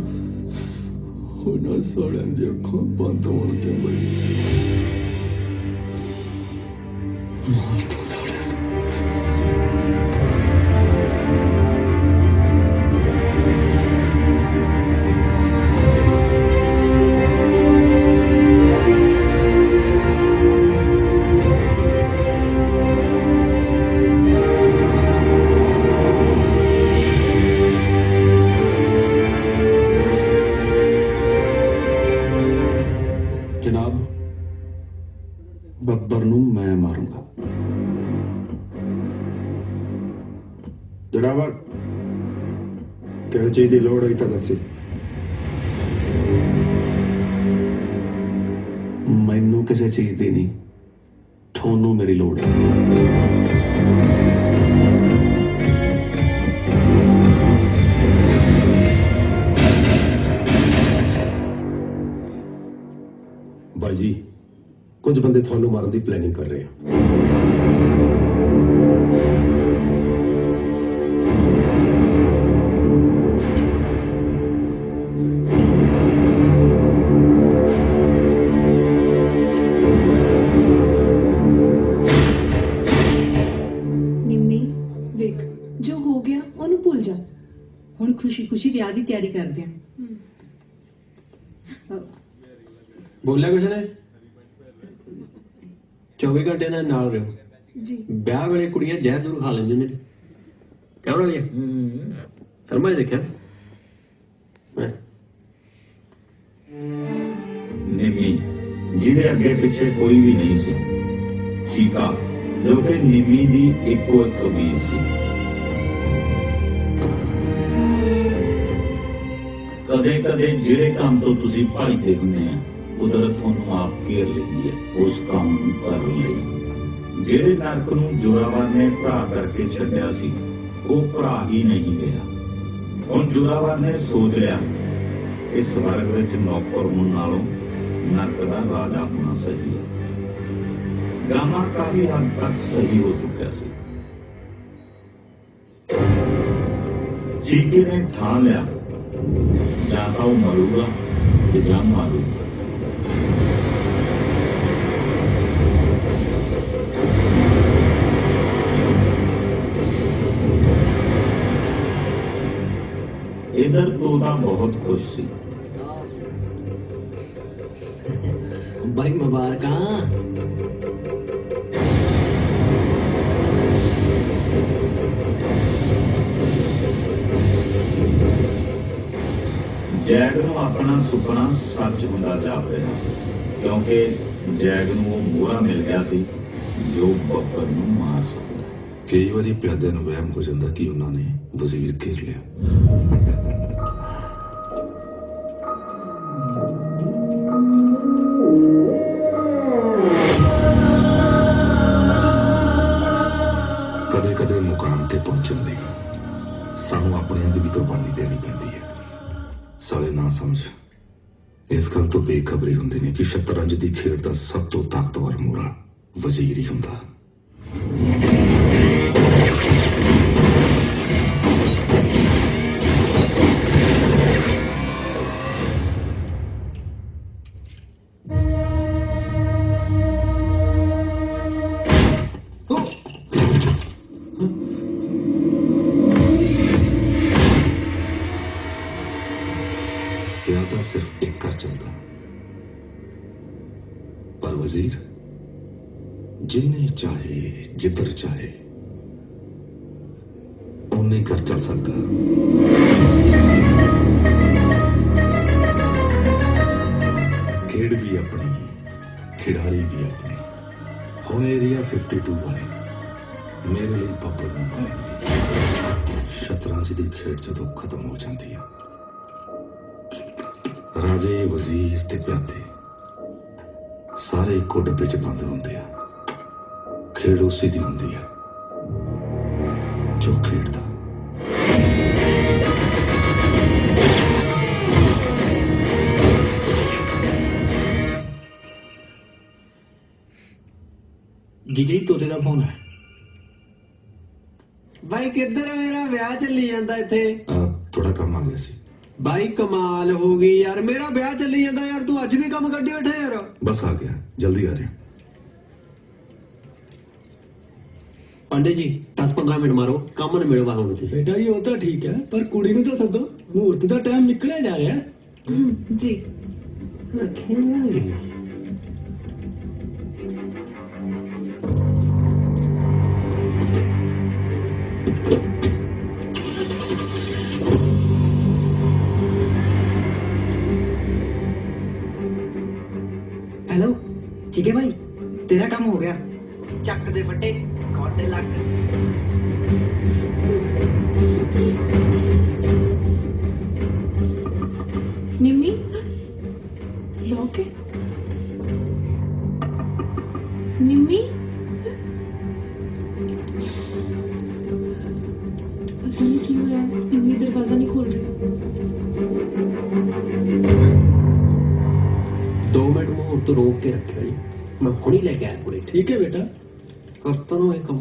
ਉਹਨਾਂ ਸਾਰਿਆਂ ਦੀਆਂ ਅੱਖਾਂ ਬੰਦ ਹੋਣਗੀਆਂ ਬਾਈ। ਮਾਰ ਦੋ ਸਾਰਿਆਂ ਨੂੰ। जनाब, बब्बर नू मैं मारूंगा। जोरावर किसी चीज की लोड़ हुई तो दसी। मैनू किसी चीज की नहीं, थोनू मेरी लोड़ है। भाई जी कुछ बंदे थानू मारन की प्लानिंग कर रहे हैं। निम्मी वेख जो हो गया ओनू भूल जा। हुण खुशी खुशी विआह की तैयारी करते हैं। बोलिया कुछ ने 24 घंटे ना नाल रहो जी। ब्याह वेले कुड़ियां जहर जरूर खा लेंदियां ने। क्यों रलिया ਧਰਮਾ ਜੀ ਦੇਖਿਆ ਮੈਂ ਨਿੰਮੀ ਜਿਹਦੇ ਅੱਗੇ ਪਿੱਛੇ ਕੋਈ ਵੀ ਨਹੀਂ ਸੀ, ਚੀਕਾ ਜੋ ਕਿ ਨਿੰਮੀ ਦੀ ਇੱਕੋ ਇੱਕ ਬੀਜ ਸੀ। ਕਦੇ ਕਦੇ ਜਿਹੜੇ ਕੰਮ ਤੋਂ ਤੁਸੀਂ ਭੱਜਦੇ ਹੁੰਦੇ ਆ, ਕੁਦਰਤ ਤੁਹਾਨੂੰ ਆਪ ਘੇਰ ਲੈਂਦੀ ਹੈ ਉਸ ਕੰਮ ਨੂੰ ਕਰਨ ਲਈ। ਜਿਹੜੇ ਨਰਕ ਨੂੰ ਜ਼ੋਰਾਵਰ ਨੇ ਭਰਾ ਕਰਕੇ ਛੱਡਿਆ ਸੀ, ਉਹ ਭਰਾ ਹੀ ਨਹੀਂ ਰਿਹਾ। ਹੁਣ ਜ਼ੋਰਾਵਰ ਨੇ ਸੋਚ ਲਿਆ ਕਿ ਸਵਰਗ ਵਿੱਚ ਨੌਕਰ ਹੋਣ ਨਾਲੋਂ ਨਰਕ ਦਾ ਰਾਜਾ ਹੋਣਾ ਸਹੀ ਹੈ। ਗਾਮਾ ਕਾਫੀ ਹੱਦ ਤੱਕ ਸਹੀ ਹੋ ਚੁੱਕਿਆ ਸੀ। ਚੀਕੇ ਨੇ ਠਾਣ ਲਿਆ ਜਾਂ ਤਾਂ ਉਹ ਮਰੂਗਾ ਤੇ ਜਾਂ ਮਾਰੂਗਾ। इधर तोता बहुत खुश सी। भाई मुबारक। जैग ਨੂੰ ਆਪਣਾ ਸੁਪਨਾ ਸੱਚ ਹੁੰਦਾ ਜਾਪ ਰਿਹਾ ਸੀ, ਕਿਉਂਕਿ ਜੈਗ ਨੂੰ ਉਹ ਮੋਹਰਾ ਮਿਲ ਗਿਆ ਸੀ ਜੋ ਬੱਬਰ ਨੂੰ ਮਾਰ ਸਕਦਾ। ਕਈ ਵਾਰੀ ਪਿਆਦਿਆਂ ਨੂੰ ਵਹਿਮ ਹੋ ਜਾਂਦਾ ਕਿ ਉਹਨਾਂ ਨੇ ਵਜ਼ੀਰ ਘੇਰ ਲਿਆ। ਕਦੇ ਕਦੇ ਮੁਕਾਮ ਤੇ ਪਹੁੰਚਣ ਲਈ ਸਾਨੂੰ ਆਪਣਿਆਂ ਦੀ ਵੀ ਕੁਰਬਾਨੀ ਦੇਣੀ ਪੈਂਦੀ ਹੈ। ਸਾਲੇ ਨਾ ਸਮਝ ਇਸ ਗੱਲ ਤੋਂ ਬੇਖਬਰੀ ਹੁੰਦੇ ਨੇ ਕਿ ਸ਼ਤਰੰਜ ਦੀ ਖੇਡ ਦਾ ਸਭ ਤੋਂ ਤਾਕਤਵਰ ਮੋਹਰਾ ਵਜ਼ੀਰ ਹੀ ਹੁੰਦਾ। सिर्फ एक कर चलता, पर वजीर जिन्हें चाहे जिधर चाहे उन्हें कर चल सकता। खेड भी अपनी, खिडारी भी अपने। हुण एरिया 52 वाले मेरे लिए बब्बर नूं मारनगे। शतरंज की खेड जदों खत्म हो जाती है, राजे वजीर ते प्यादे सारे इक्को डब्बे च बंद होंदे आ। खेड उसी दी हुंदी है जो खेडदा। जी तोते का फोन है भाई। किधर है मेरा ब्याह चली जाता इत्थे। थोड़ा कम आ गया सी भाई। कमाल हो गई यार, मेरा ब्याह चली जाता यार, तू अज भी काम कड्डी बैठा यार। बस आ गया, जल्दी आ रहे। पांडे जी 10-15 मिनट मारो, काम न मिलवा होने चाहिए। बेटा ये होता ठीक है, पर कुड़ी में तो सदो, मुहूर्त का टाइम निकले जा रहा है। जी हेलो ठीक है भाई, तेरा काम हो गया। चक दे फटे कौटे लग। निम्मी लॉकेट। निम्मी पता नहीं क्यों है, निम्मी दरवाजा नहीं खोल रही। 2 मिनट मुहूर्त तो रोक के रखे जी, मैं हुणी लेके आया कुड़ी। ठीक है बेटा, करता ना ये काम।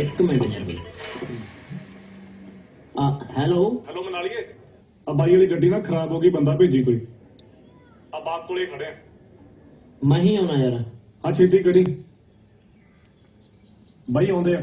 एक मिनट यार भाई। हेलो हेलो मनालिए, अब भाई वाली गड्डी ना खराब हो गई, बंदा भेजी कोई। अब आप कोले खड़े हैं। मैं ही आना यार। हाँ छेती करी भाई, आउंदे आ।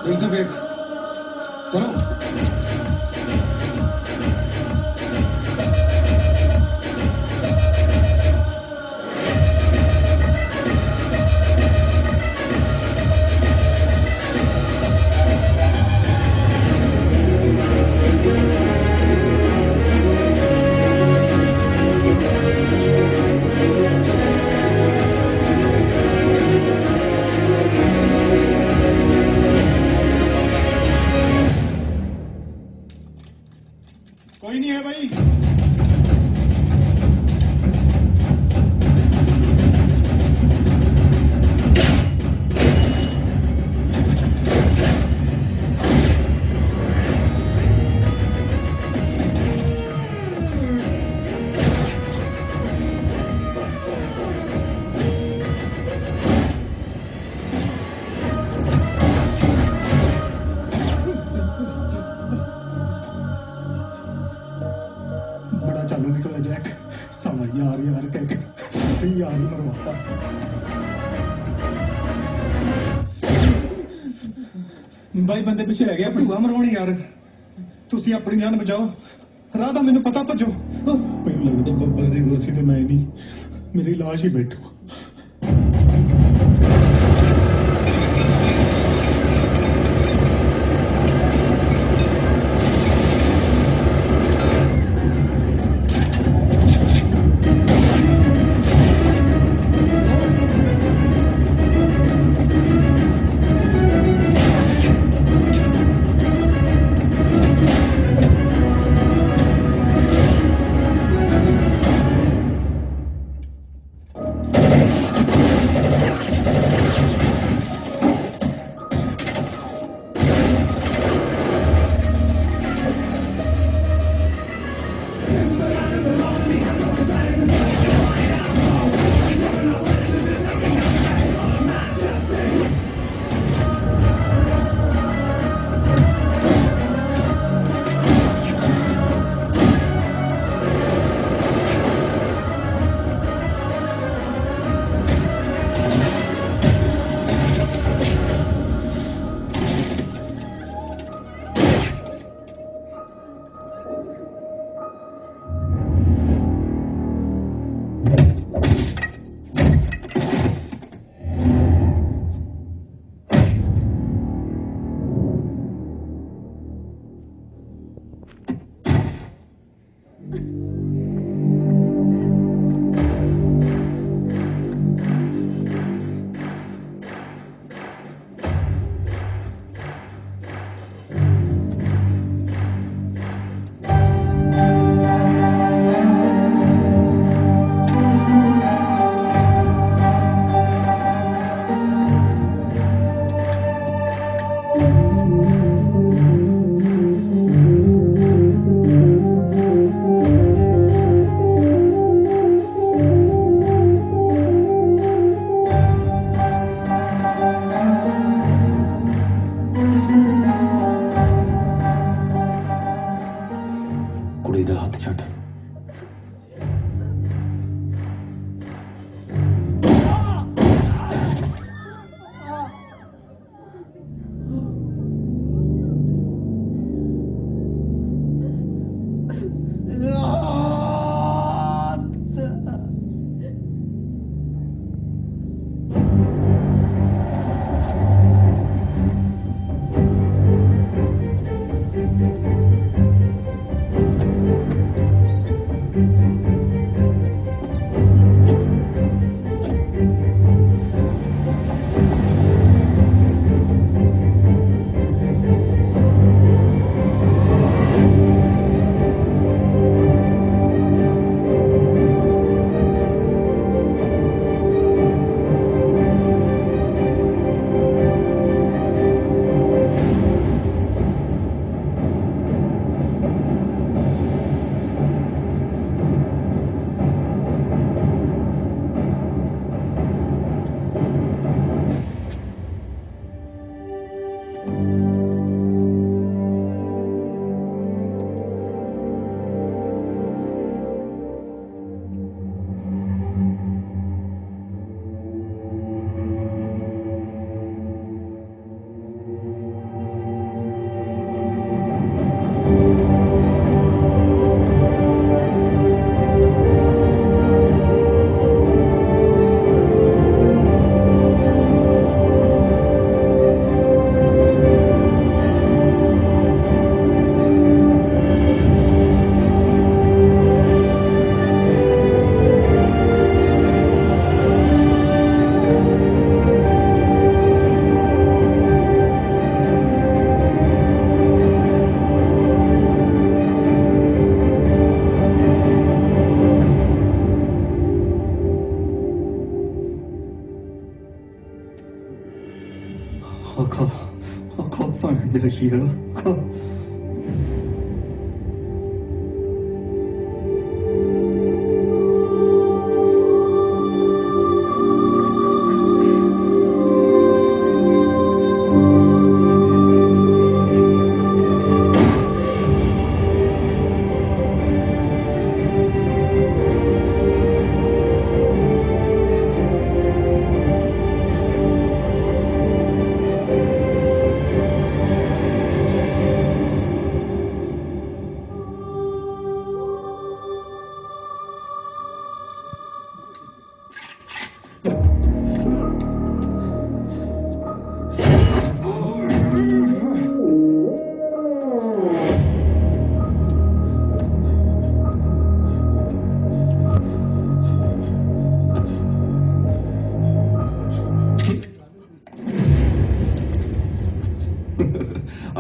देखो देख चलो कोई नहीं है भाई। बड़ा चालू निकला जैक, साला यार यार कह के यार ही मरवाता। भाई बंदे पीछे रह गया, भड़ूआ मरवानी यार। तुसी अपनी जान बचाओ, राधा मैंने पता भजो। मैनू लगदा बब्बर दी कुर्सी ते मैं नहीं, मेरी लाश ही बैठू। खा भैन दे हीरा खा।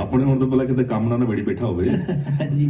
ਆਪਣੇ ਹੁਣ ਤੋਂ ਪਹਿਲਾਂ ਕਿਤੇ ਕੰਮ ਨਾ ਨਵੇੜੀ ਬੈਠਾ ਹੋਵੇ। जी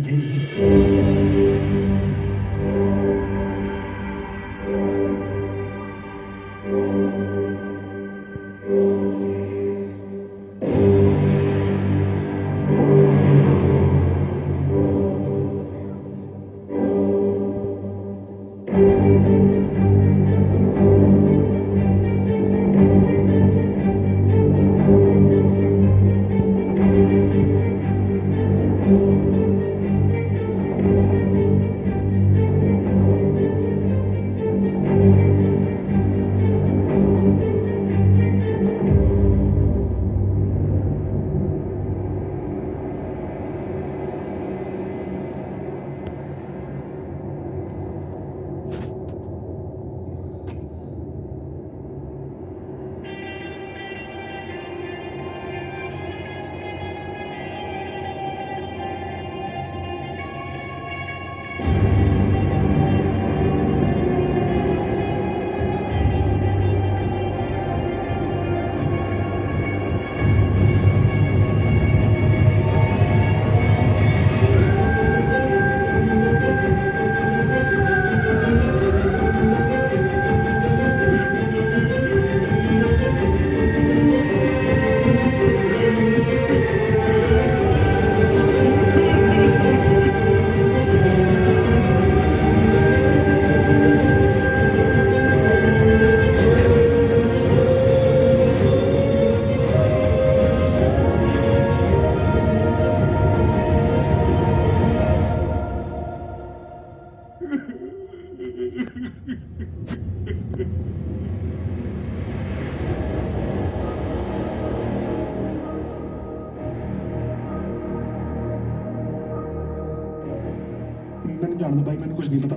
मैंने जान दो भाई, मैंने कुछ नहीं पता।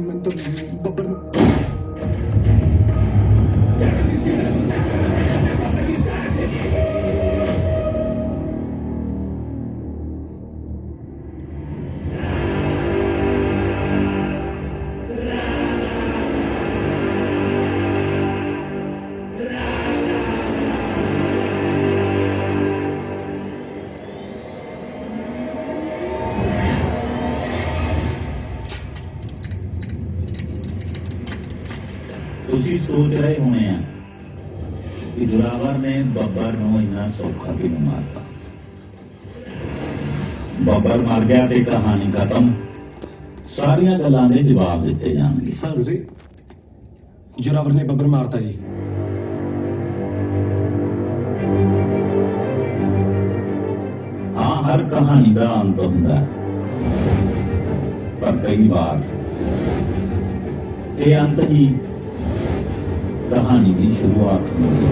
मैं तो बब्बर ਤੁਸੀਂ ਸੋਚ ਰਹੇ ਹੋਣੇ ਆ ਕਿ ਜੁਰਾਵਰ ਨੇ ਬੱਬਰ ਨੂੰ ਇੰਨਾ ਸੌਖਾ ਕਿਉਂ ਮਾਰਤਾ। ਬੱਬਰ ਮਰ ਗਿਆ ਤੇ ਕਹਾਣੀ ਖਤਮ। ਸਾਰੀਆਂ ਗੱਲਾਂ ਦੇ ਜਵਾਬ ਦਿੱਤੇ ਜਾਣਗੇ। सर जी जोरावर ने बब्बर मारता जी। हाँ, हर कहानी का अंत ਹੁੰਦਾ ਹੈ, ਪਰ ਕਈ ਵਾਰ ਇਹ ਅੰਤ ਹੀ कहानी की शुरुआत हुई।